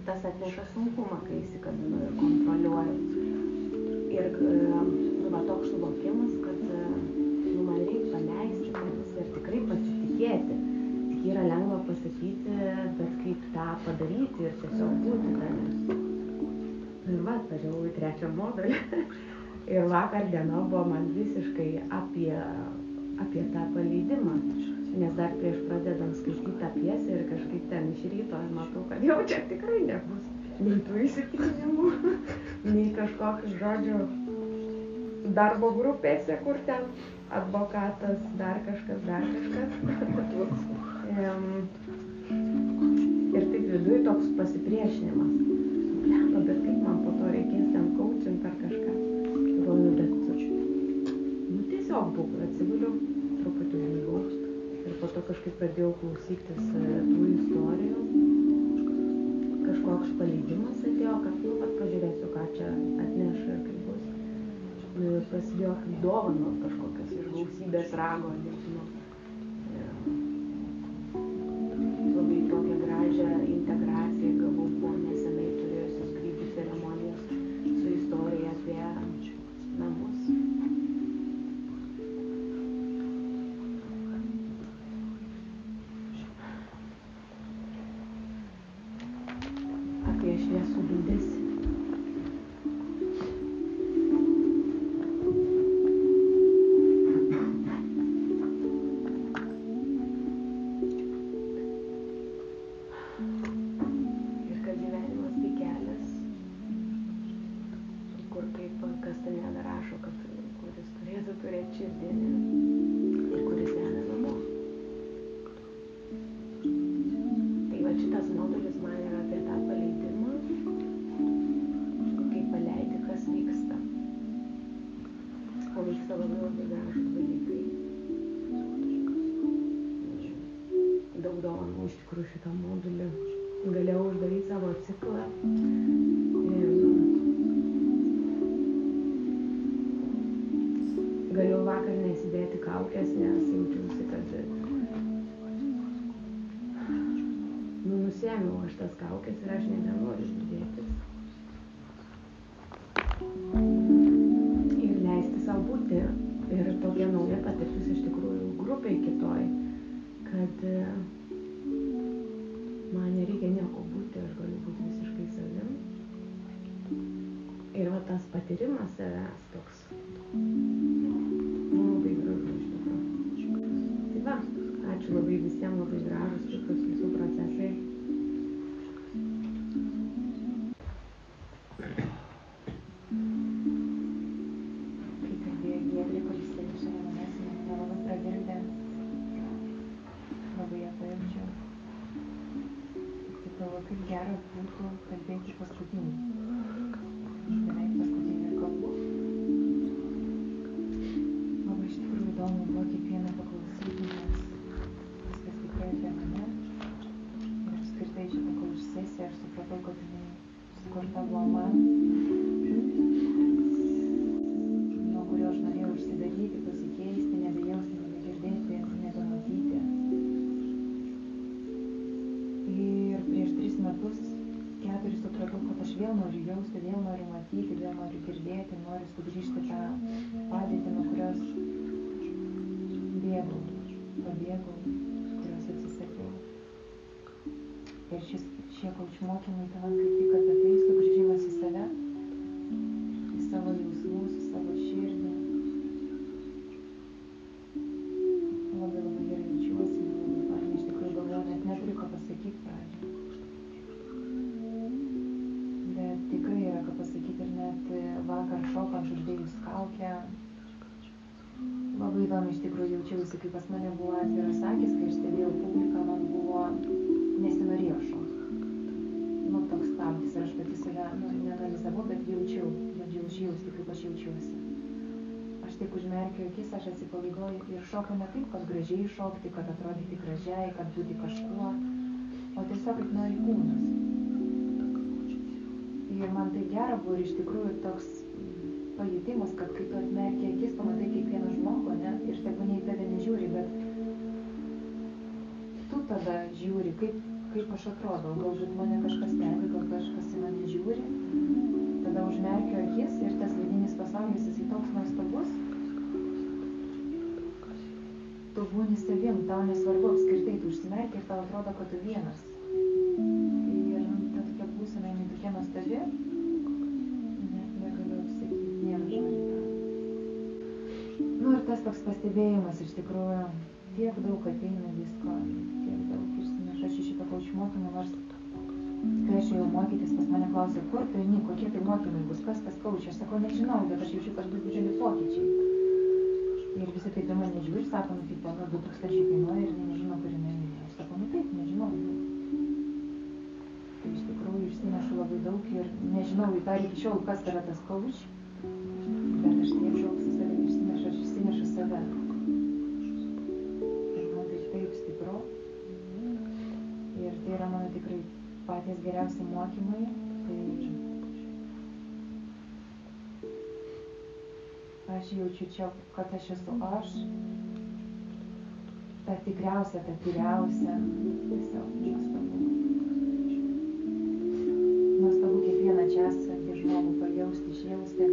tas atneša sunkumą, kai įsikabinu ir kontroliuoju. Ir nu, va, toks suvokimas, kad nu, man reikia paleisti ir tikrai pasitikėti. Tik yra lengva pasakyti, bet kaip tą padaryti ir tiesiog būti tame. Ir va, atvažiavau į 3 modulį. Ir vakar diena buvo man visiškai apie tą paleidimą. Nes dar prieš pradedant skaityti tą pjesę ir kažkaip ten iš ryto matau, kad jau čia tikrai nebus nei tų įsitikinimų, nei kažkokius žodžių darbo grupėse, kur ten advokatas, dar kažkas. Ir taip viduje toks pasipriešinimas. Lemba, bet kaip man po to reikės ten coachint ar kažką. Galvoju, bet nu, tiesiog būk, atsiguliu, truputį užmigau. Ir po to kažkaip pradėjau klausytis tų istorijų. Kažkoks paleidimas atėjo, kad nu, vat pažiūrėsiu, ką čia atneš ir kaip bus. Prasidėjo kaip dovanos kažkokios iš gausybės rago, nežinau. Labai tokią gražią integraciją gavau po nesenai turėjusios grybų ceremonijos su istorija apie namus. Apie šviesų liūdesį. Ir kad gyvenimas tai kelias, kur kaip Kastaneda rašo, kad kuris turėtų turėti širdinį ir kuris veda namo. Tai va šitas modulis man yra apie tą paleidimą, kai paleidi, kas vyksta. O vyksta labai gražūs dalykai. Daug dovanų iš tikrųjų šitą modulį. Galėjau uždaryti savo ciklą. Galėjau vakar nesidėti kaukės, nes jaučiausi, kad nusiėmiau aš tas kaukės ir aš nebenoriu dėtis. Ir leisti savo būti. Ir tokia nauja patirtis iš tikrųjų grupiai kitoj, kad man nereikia nieko būti, aš galiu būti visiškai savim. Ir va tas patyrimas savęs toks labai gražu iš tikrųjų. Tai va, ačiū labai visiems, labai gražus, stiprus visų procesai. Kai kalbėjo Giedrė, kuris sėdi šalia manęs, nelabai pragirdė, labai ją pajaučiau. Galvoju, kaip gera būtų kalbėti paskutinį. Aš beveik paskutinį ir kalbu. Labai iš tikrųjų įdomu buvo kiekvieną paklausyti, nes viskas tikrai apie mane. Ir apskritai šitą coach sesiją aš supratau, kad jinai sukurta buvo man, nuo kurio aš norėjau užsidaryti, pasikeisti, nebejausti, nebegirdėti, nebematyti. Ir prieš 3 metus, 4 supratau, kad aš vėl noriu jausti, vėl noriu matyti, vėl noriu girdėti, noriu sugrįžti tą padėtį, nuo kurios pabėgau, kurios atsisakiau. Ir šie coach mokymai tai man kaip tik apie tai, sugrįžimas į save, į savo jausmus, į savo širdį. Labai gerai jaučiuosi, labai fainai, iš tikrųjų galvoju, net neturiu ką pasakyti pradžią. Bet tikrai yra ką pasakyti ir net vakar šokant uždėjus kaukę. Labai įdomu iš tikrųjų jaučiausi, kai pas mane buvo atviras akis, kai aš stebėjau publiką, man buvo nesinorėjo šokti. Nu, toks stabdis ir aš pati save neanalizavau, bet jaučiau, užjausti, kaip aš jaučiuosi. Aš tik užmerkiu akis, aš atsipalaiduoju ir šoku ne taip, kad gražiai šokti, kad atrodyti gražiai, kad būti kažkuo, o tiesiog kaip nori kūnas. Ir man tai gera buvo ir iš tikrųjų toks pajutimas, kad kai tu atmerki akis, pamatai kiekvieną žmogų, ne, ir tegu nei tave nežiūri, bet tu tada žiūri, kaip aš atrodau, galbūt mane kažkas stebi, gal kažkas į mane žiūri, tada užmerkiu akis ir tas vidinis pasaulis, jis toks nuostabus, tu būni savim, tau nesvarbu apskritai, tu užsimerki ir tau atrodo, kad tu vienas. Ir ta tokia būsena, jinai tokia nuostabi, net negaliu sakyti, nėra žodžių. Nu ir tas toks pastebėjimas iš tikrųjų, tiek daug ateina visko, tiek daug išsineša. Aš iš šito kaučių mokymų, nors kai aš jau mokytis, pas mane klausė, kur tu eini, kokie tai mokymai bus, kas tas kaučiai. Aš sakau, nežinau, bet aš jaučiu, kad bus didžiuliai pokyčiai. Ir visi taip į mane žiūri, sako, nu tipo, 2000 kainuoja ir nežinau, kur jinai eina. Aš sakau, nu taip, nežinau. Tai iš tikrųjų išsinešu labai daug ir nežinau dar iki šiol, kas yra tas kauč, bet aš tiek daug su savimi išsinešu, aš išsinešu save. Ir man tai taip stipru. Ir tai yra mano tikrai patys geriausi mokymai. Tai aš jaučiu čia, kad aš esu aš, ta tikriausia, ta tyriausia, tiesiog nuostabu. Nuostabu kiekvieną čia žmogų pajausti, išjausti.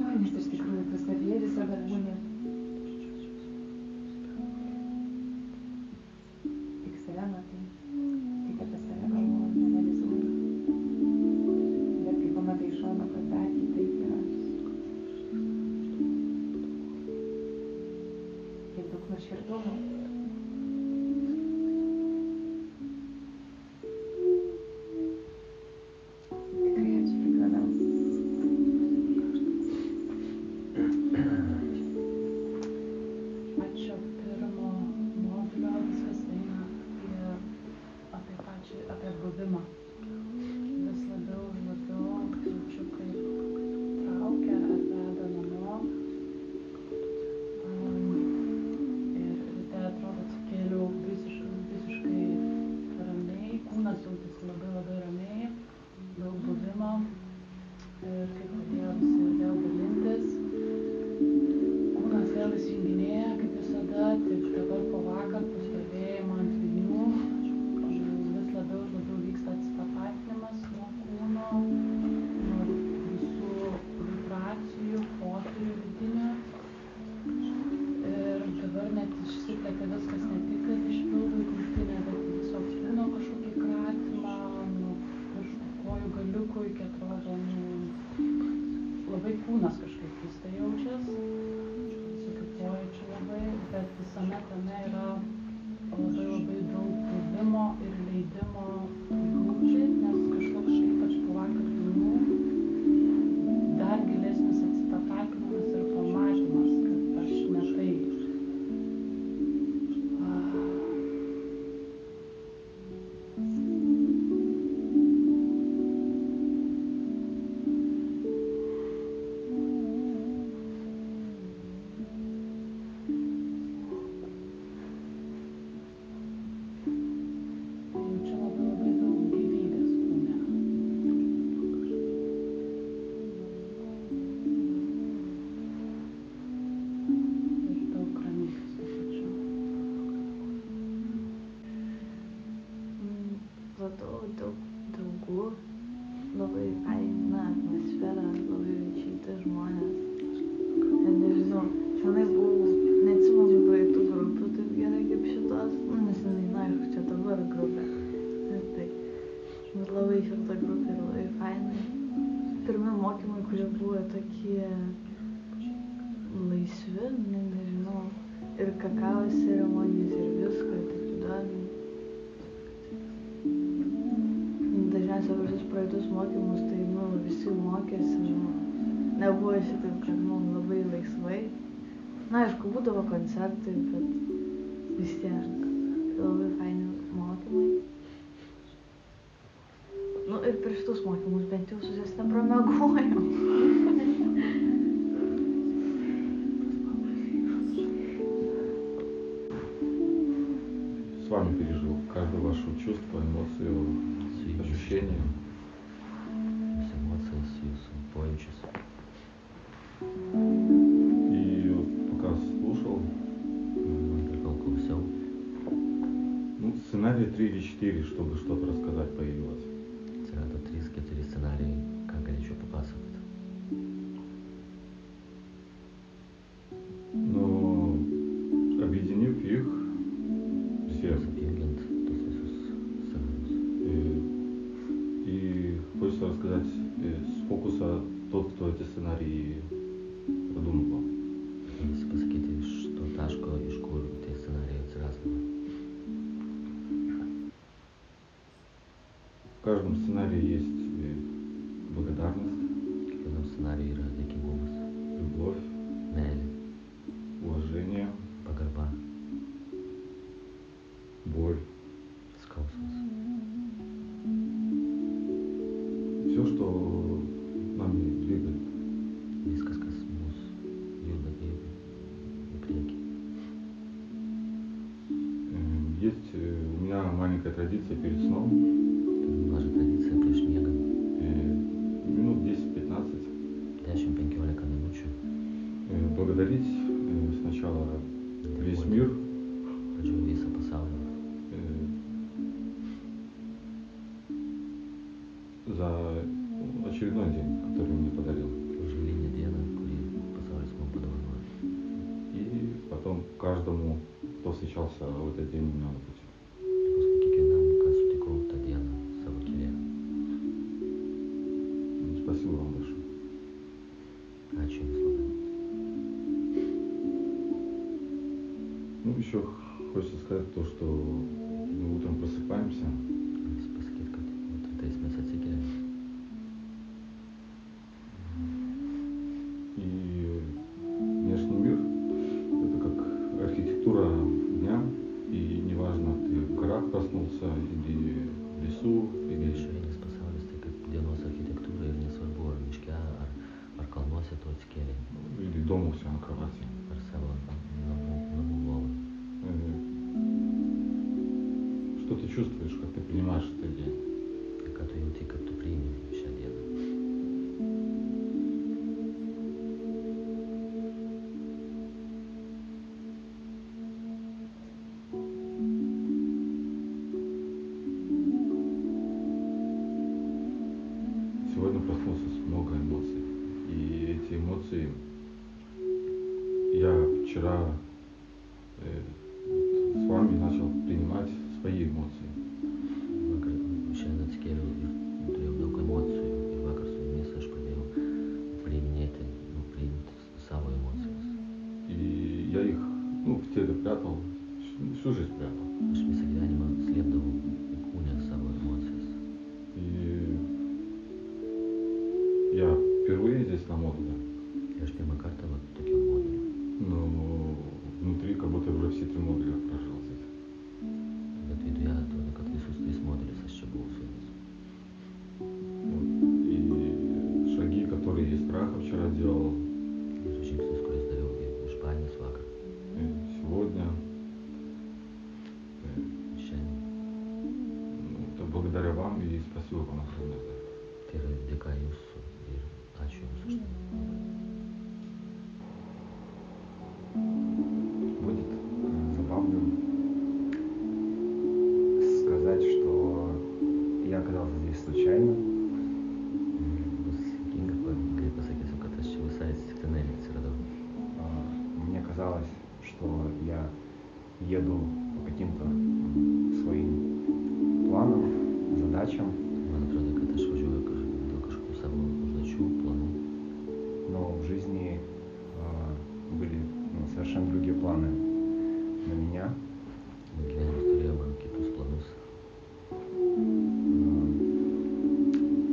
Oi, nes iš tikrųjų tu savyje visada būni. Tik save matai, tik apie save galvoji, analizuoji. Bet kai pamatai iš šono, kad dar kitaip yra. Tiek daug nuoširdumo. Būdavo koncertai, bet vis tiek labai faini mokymai. Nu ir per šitus mokymus bent jau susistempramegojom. С вами пережил каждое ваше чувство, эмоции, ощущения. Эмоции, pojūčius. чтобы что-то рассказать, появилось? Atsirado 3-4 scenarijai, ką galėčiau papasakoti. Но объединив их всех, Apjungiant tos visus scenarijus. и хочется рассказать с фокуса тот, кто эти сценарии продумывал. Norisi pasakyti iš to taško, iš kur tie scenarijai atsirasdavo. В каждом сценарии есть благодарность, Kiekvienam scenarijui yra dėkingumas, любовь, meilė, уважение, pagarba, боль. skausmas. Все, что нами двигает. Viskas, kas mus juda į priekį. Есть у меня маленькая традиция перед сном, Turiu mažą tradiciją prieš miegą, минут 10-15, 10-15 minučių. благодарить сначала весь мир, Pradžioj visą pasaulį за очередной день, который мне подарил. už eilinę dieną, kurį pasaulis mums padovanojo. И потом каждому, кто встречался в этот день у меня на пути. Paskui kiekvienam, ką sutikau tą dieną savo kelyje. Спасибо вам большое. Ačiū Jums labai. Ну, еще хочется сказать то, что мы утром просыпаемся, Norisi pasakyti, kad rytais mes atsikeliam. и внешний мир — это как архитектура дня, и неважно, ты в горах проснулся, или в лесу, или Išorinis pasaulis tai kaip dienos architektūra ir nesvarbu ar miške, ar kalnuose tu atsikėlei, или дома у себя на кровати. ar savo namų lovą. Что ты чувствуешь, как ты принимаешь этот день? Ką tu jauti, kad tu priimi šią dieną. Сегодня проснулся с много эмоций. И эти эмоции я вчера с вами начал принимать свои эмоции. Vakar šiandien atsikėliau ir turėjau daug emocijų ir vakar su jumis aš pradėjau priiminėti, priimti savo emocijas. И я их, в теле прятал, всю жизнь прятал. Aš visą gyvenimą slėpdavau kūne savo emocijas. И я впервые здесь на модуле, Ir aš pirmą kartą tokiam modeliu. но внутри как будто уже все 3 модуля прожил здесь. Bet viduje atrodo, kad visus 3 modelius aš čia buvau su jumis. И шаги, которые из страха вчера делал, Ir žingsnius, kuriuos dariau iš baimės vakar, сегодня, šiandien. это благодаря вам и спасибо вам огромное за это. Tai yra dėka Jūsų ir ačiū Jums už tai. Будет забавным сказать, что я оказался здесь случайно. Bus juokinga, kai pasakysiu, kad aš čia visai atsitiktinai atsiradau. Мне казалось, что я еду по каким-то своим планам, задачам, Man atrodo, kad aš važiuoju dėl kažkokių savo užduočių, planų, но в жизни были совершенно другие планы на меня. bet gyvenimas turėjo man kitus planus.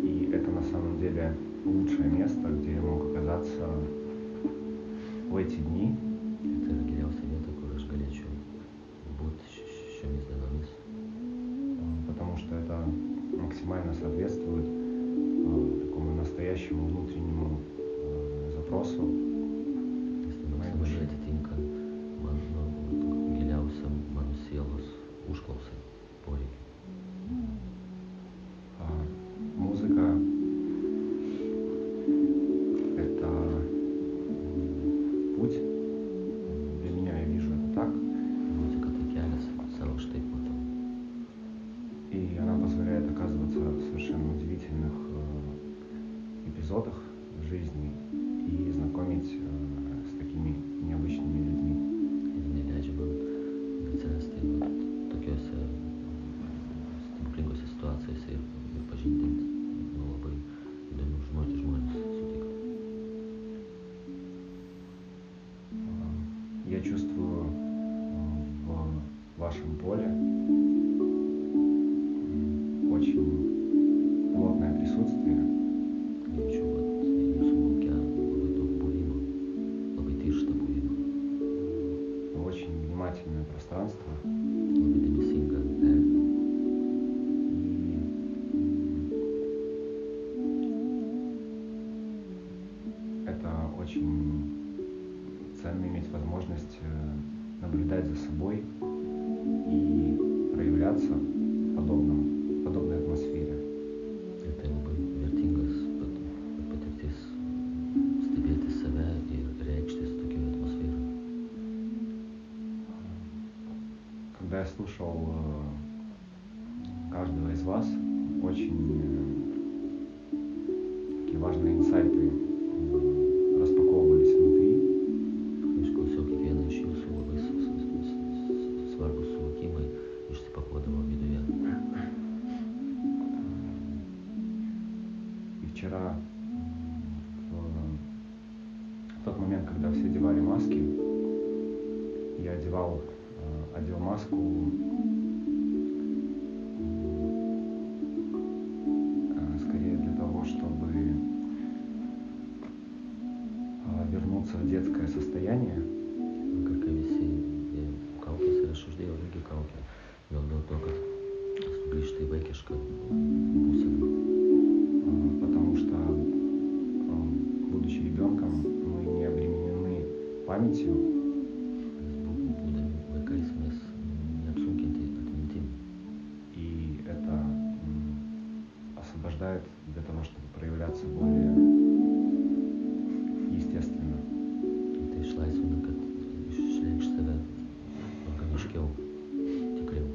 И это на самом деле лучшее место, где я мог оказаться в эти дни. Ir tai yra geriausia vieta, kur aš galėčiau būti šiomis dienomis, Потому что это максимально соответствует такому настоящему внутреннему запросу. nes tai maksimaliai atitinka mano giliausiam mano sielos užklausai, poreikiai. Музыка — это путь, эпизодах в жизни и знакомить с такими необычными людьми. Ir neleidžia man atsirasti tokiuose stebuklingose situacijose ir pažindinti labai įdomių žmonės sutikti. Я чувствую в вашем поле очень плотное присутствие. Jaučiu, kad jūsų laukia labai daug buvimo, labai tirštą buvimą, Очень внимательное пространство. labai dėmesingą erdvę. И это очень ценно иметь возможность наблюдать за собой и проявляться в подобной атмосфере. Tai labai vertingas patirtis stebėti save ir reikštis tokioje atmosferoje. Когда я слушал каждого из вас, очень такие важные инсайты распаковывались внутри. Išklausiau kiekvieną iš jūsų, labai svarbus suvokimai išsipakuodavo viduje. И вчера, в тот момент, когда все одевали маски, я одел маску скорее для того, чтобы вернуться в детское состояние. Как и visi kaukės ir aš uždėjau irgi kaukę. Gal dėl to, kad sugrįžti į vaikišką būseną. Потому что, будучи ребенком, мы не обременены памятью. Būdami vaikais mes neapsunkinti atmintim. И это освобождает для того, чтобы проявляться более естественно. Tai išlaisvina, kad išreikšti save organiškiau, tikriau.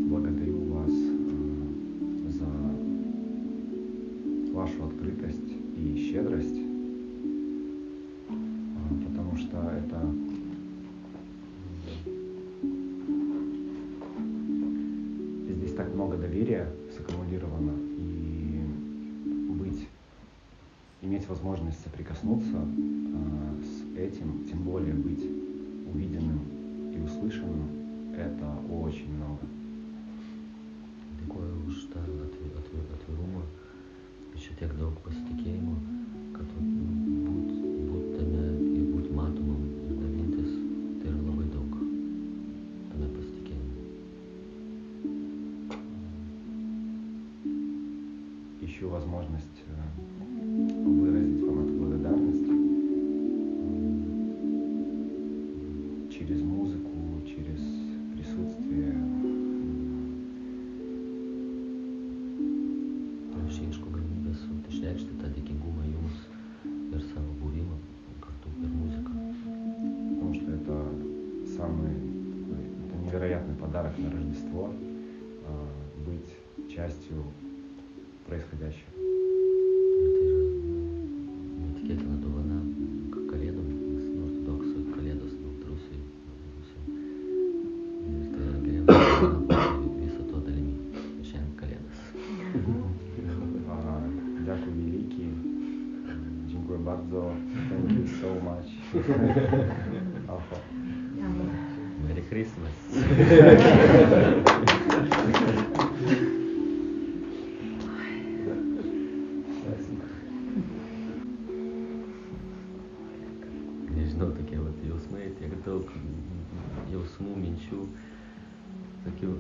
Благодарю вас за вашу открытость и щедрость, потому что это здесь так много доверия саккумулировано, и иметь возможность соприкоснуться с этим, тем более быть увиденным и услышанным, это очень много. Dėkuoju už tą atvirumą ir šiek tiek daug pasitikėjimo, kad būt tame ir būt matomam ir dalintis, tai yra labai daug tame pasitikėjimo. Ищу возможность выразить вам эту благодарность через музыку, через присутствие. Aš ieškau galimybės išreikšti tą dėkingumą jums ir savo buvimą kartu per muziką. Потому что это невероятный подарок на Рождество, быть частью происходящего. Tai yra neįtikėtina dovana kalėdom, nes ortodoksų kalėdos Baltarusijai. Ir tai yra geriausia dovana būti viso to dalimi šiandien kalėdas. Дякую великий. Dziękuję bardzo. Thank you so much. Alpha. Merry Christmas. Nežinau, tokie jausmai, tiek daug jausmų, minčių. Tokių,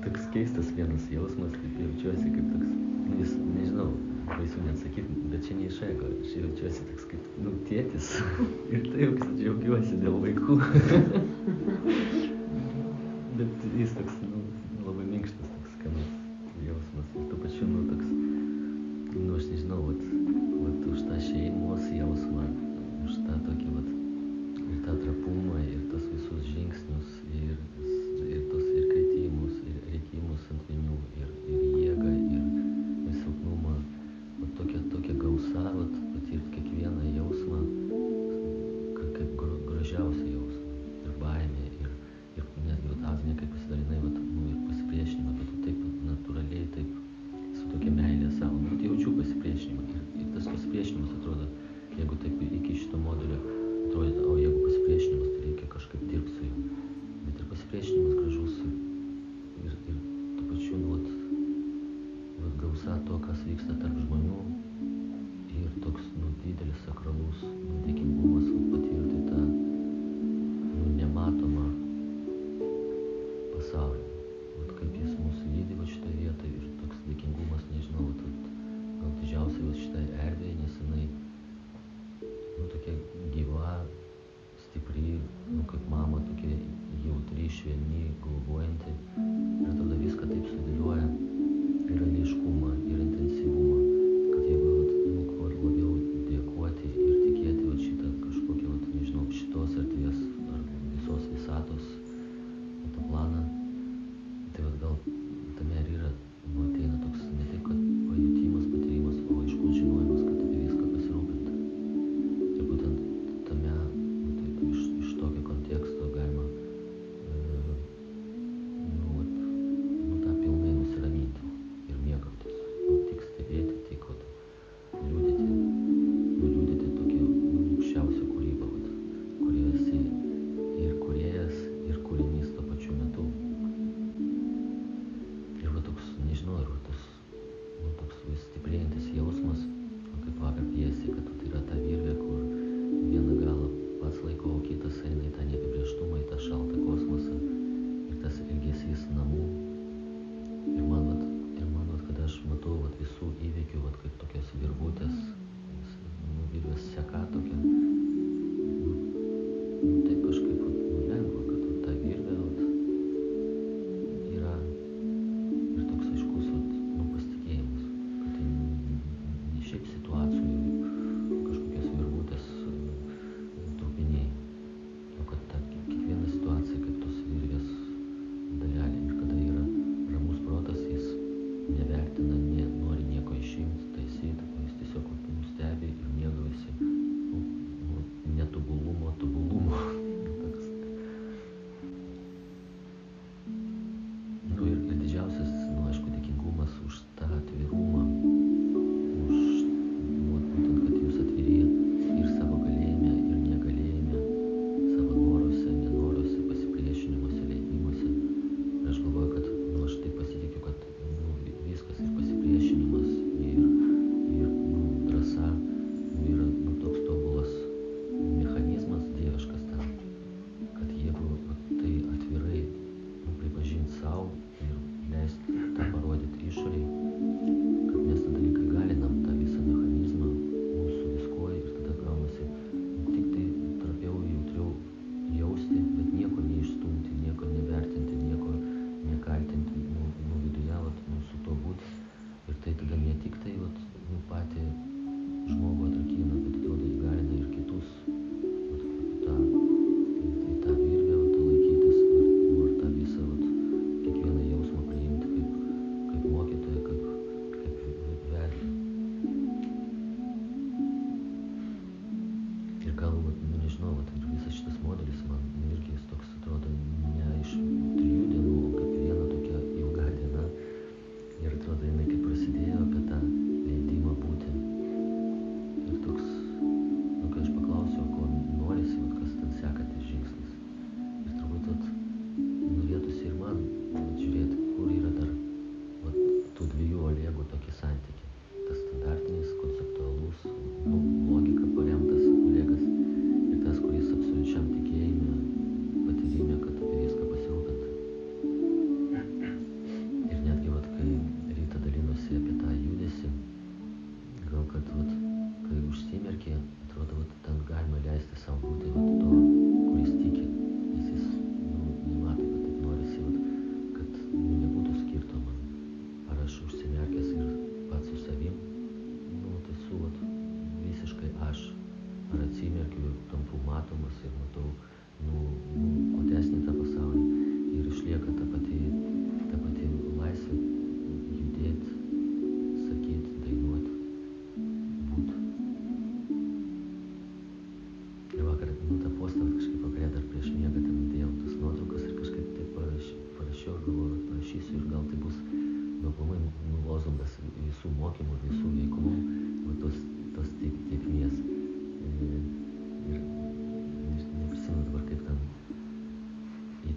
toks keistas vienas jausmas, kaip jaučiuosi, kaip toks, nežinau, baisu net sakyti, bet čia ne iš ego, aš jaučiuosi toks kaip, tėtis ir taip džiaugiuosi dėl vaikų. Bet jis toks, labai minkštas, toks skanus jausmas ir tuo pačiu, toks, aš nežinau, už tą šeimos jausmą, už tą tokį, ir tą trapumą, ir tos visus žingsnius, ir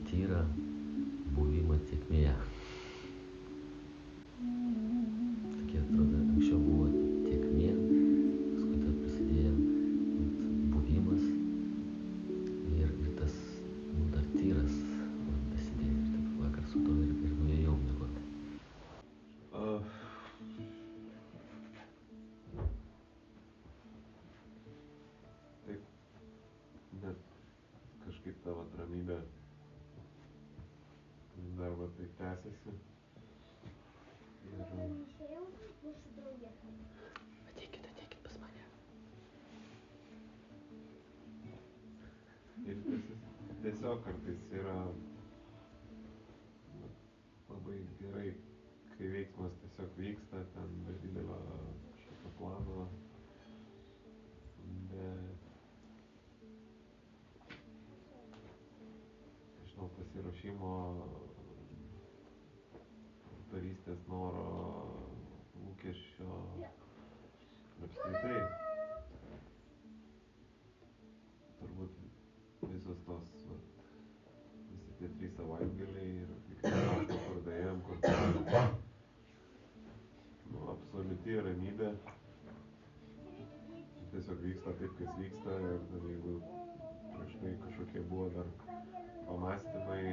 tyra buvimą tėkmėje. Tokia atrodo, anksčiau buvo tėkmė, paskui tada prasidėjo buvimas ir tas dar tyras dasidėjo. Ir taip vakar su to ir nuėjau miegoti. Taip, net kažkaip tavo ramybė dar va taip tęsiasi. Ateikit pas mane. Ir tiesiog kartais yra labai gerai, kai veiksmas tiesiog vyksta, ten be didelio kažkokio plano, be, nežinau, pasiruošimo, autorystės noro, lūkesčio ir apskritai. Turbūt visos tos, visi tie 3 savaitgaliai ir kiekvieną kur daėjom, kur absoliuti ramybė. Tiesiog vyksta taip, kas vyksta ir jeigu prieš tai kažkokie buvo dar pamąstymai,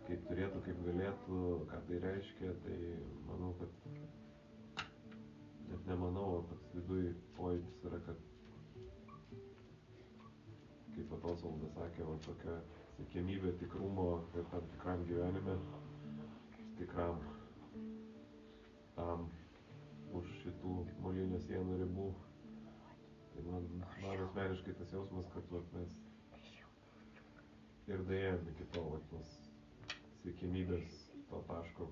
kaip turėtų, kaip galėtų, ką tai reiškia, tai manau, kad net nemanau, toks viduj pojūtis yra, kad kaip Osvaldas sakė, tokia siekiamybė tikrumo ir tam tikram gyvenime, tikram tam už šitų molinių sienų ribų. Tai man asmeniškai tas jausmas, kad mes ir daėjom iki to tos siekiamybės, to taško,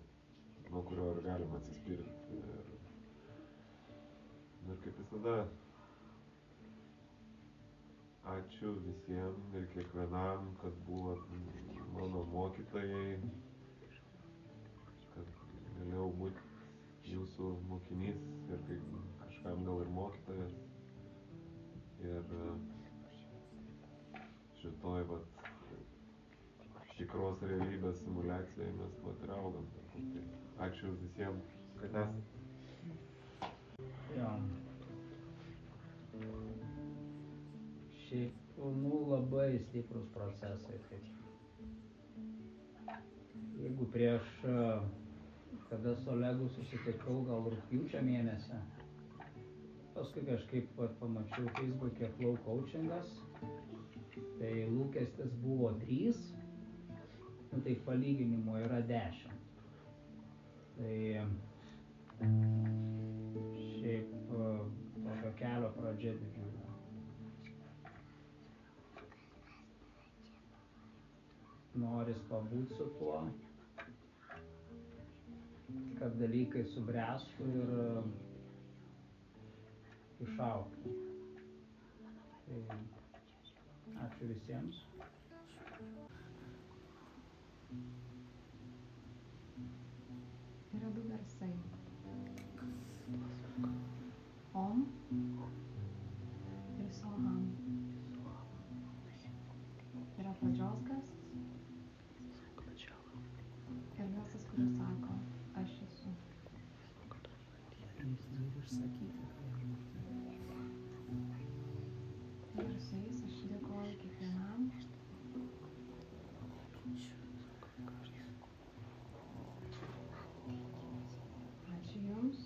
nuo kurio ir galima atsispirti. Ir kaip visada, ačiū visiems ir kiekvienam, kas buvo mano mokytojai, kad galėjau būti jūsų mokinys ir kažkam gal ir mokytojas. Ir šitoj tikros realybės simuliacijai mes ir augam. Tai ačiū visiems, kad esate. Jo. Šiaip, labai stiprus procesai. Taip. Jeigu prieš, kada su Olegu susitikau, gal rugpjūčio mėnesį, paskui kažkaip pamačiau Facebook'e Flow Coachingas, tai lūkestis buvo 3, tai palyginimo yra 10. Tai šiaip tokio kelio pradžia didžiulė. Noris pabūti su tuo, kad dalykai subręstų ir išaugtų. Tai ačiū visiems. Yra 2 garsai. Om ir Soham. Yra pradžios garsas ir garsas, kuris sako, aš esu. Ir su jais aš dėkoju kiekvienam. Ačiū Jums.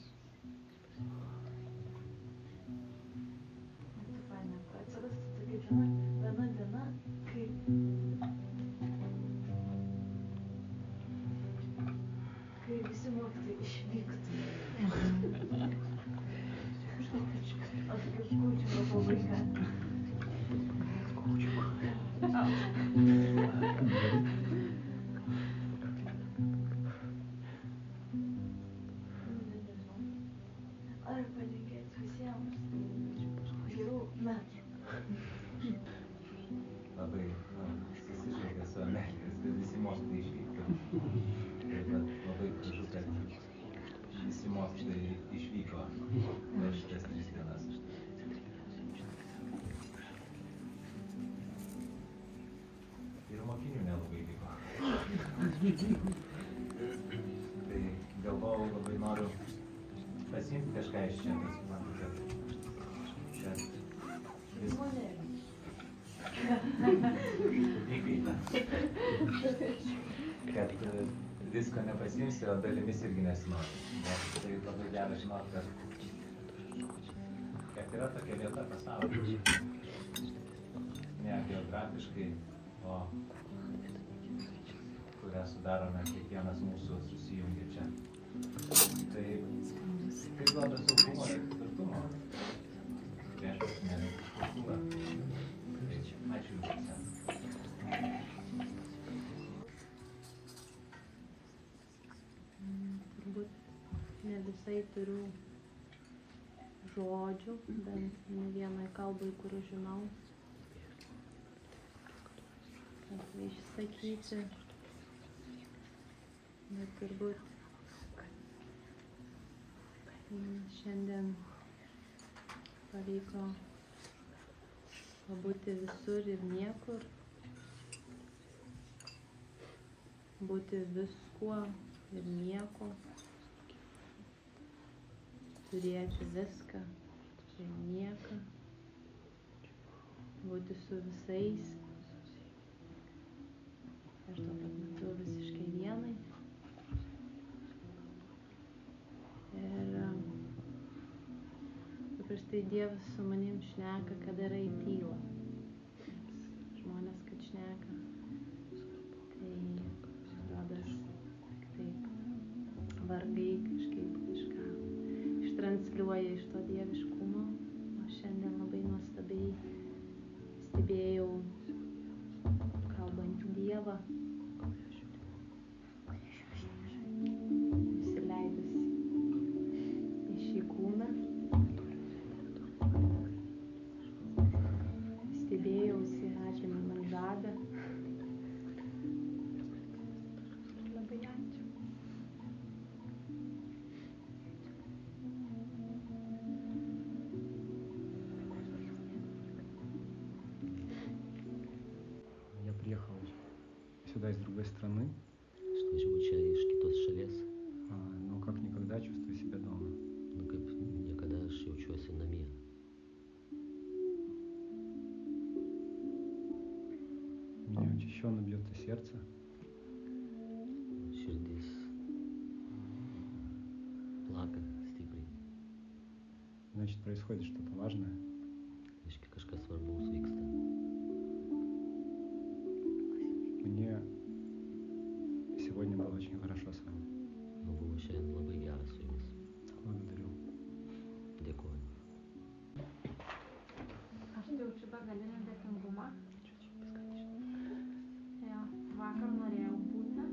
Tai faina, atsirastų tokia viena diena, kai visi mokytojai išvyktų. Aš kaip kūčio pabaiga. Ar palinkėti visiems gerų metų. Labai susižaidė su Amerikos, kad visi mokytojai išvyktų. Bet labai gražu, kad visi mokytojai išvyko per šitas 3 dienas. Tai galvojau, labai noriu pasiimti kažką iš čia, nes suprantu, kad kad visko nepasiimsi, o dalimis irgi nesinori. Bet tai labai gerai žinot, kad yra tokia vieta pasaulyje. Ne geografiškai, o kurią sudarome kiekvienas mūsų susijungia čia. Tai duoda saugumo ir tvirtumo. Priešpastinė kultūra. Ačiū Jums. Turbūt ne visai turiu žodžių, bent ne vienai kalbai, kurių žinau. Kad išsakyti, bet turbūt šiandien pavyko pabūti visur ir niekur, būti viskuo ir nieko, turėti viską ir nieką, būti su visais ir tuo pat metu visiškai vienai. Ir paprastai Dievas su manim šneka, kada yra į tylą. Žmonės, kad šneka, tai rodas taip vargai kažkaip kažką ištransliuoja iš to dieviškumo. O šiandien labai nuostabiai stebėjau kalbantį Dievą, įsileidusi į šį kūną. Stebėjausi, atimai man žadą. Labai ačiū. Я приехал сюда из другой страны. Что живучи iš kitos šalies. Но как никогда чувствую себя дома. Nu kaip niekada aš jaučiuosi namie. У меня учащенно бьется сердце. Širdis plaka stipriai. Значит, происходит что-то важное. Reiškia, kažkas svarbaus vyksta. Мне сегодня было очень хорошо с вами. Nu buvo šiandien labai geras su jumis. Благодарю. Dėkuoju. Aš jaučiu begalinį dėkingumą. Jo, vakar norėjau būti,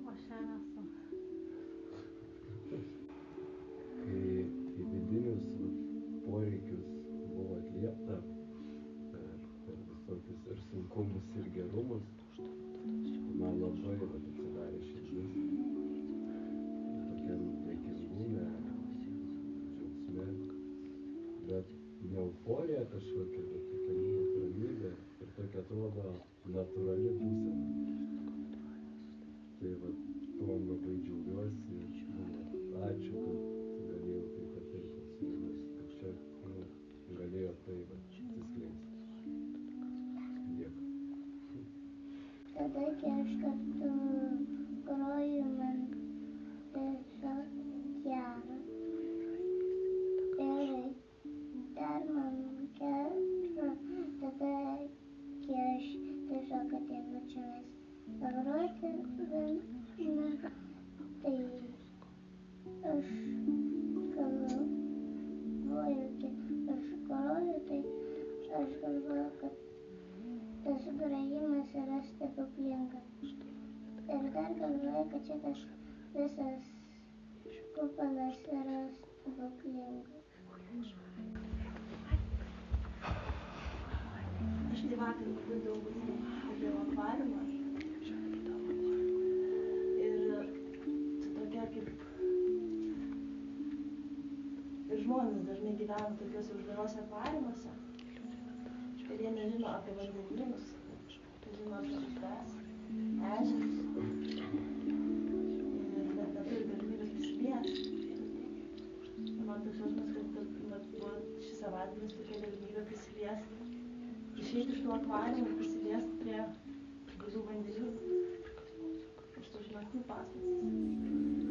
o šiandien esu. Kai į vidinius poreikius buvo atliepta per visokius ir sunkumus ir gerumus, man labai atsidarė širdis. Tokiam dėkingume, džiaugsme, bet ne euforija kažkokia, bet tokia ramybė ir tokia atrodo natūrali būsena. Tai tuom labai džiaugiuosi ir ačiū, kad galėjau tai patirti su jumis, kad čia galėjo tai atsiskleisti. Dėkui. Tada, kai aš kartu groju, man tiesiog gera. Ir dar man gera, tada, kai aš tiesiog ateinu čia pagroti, tai aš galvoju, kai aš groju, tai aš galvoju, kad tas grojimas yra stebuklingas. Ir dar galvoju, kad šitas visas kupolas yra stebuklingas. Aš tai vakar labai daug važiavau akvariumą. Ir čia tokia kaip... Ir žmonės dažnai gyvena tokiuose uždarose akvariumuose. Ir jie nežino apie vandenynus, žino apie upes, ežerus. išeiti iš tų akvariumų ir prisiliesti prie gilių vandenynų, užsužinoti jų paslaptis.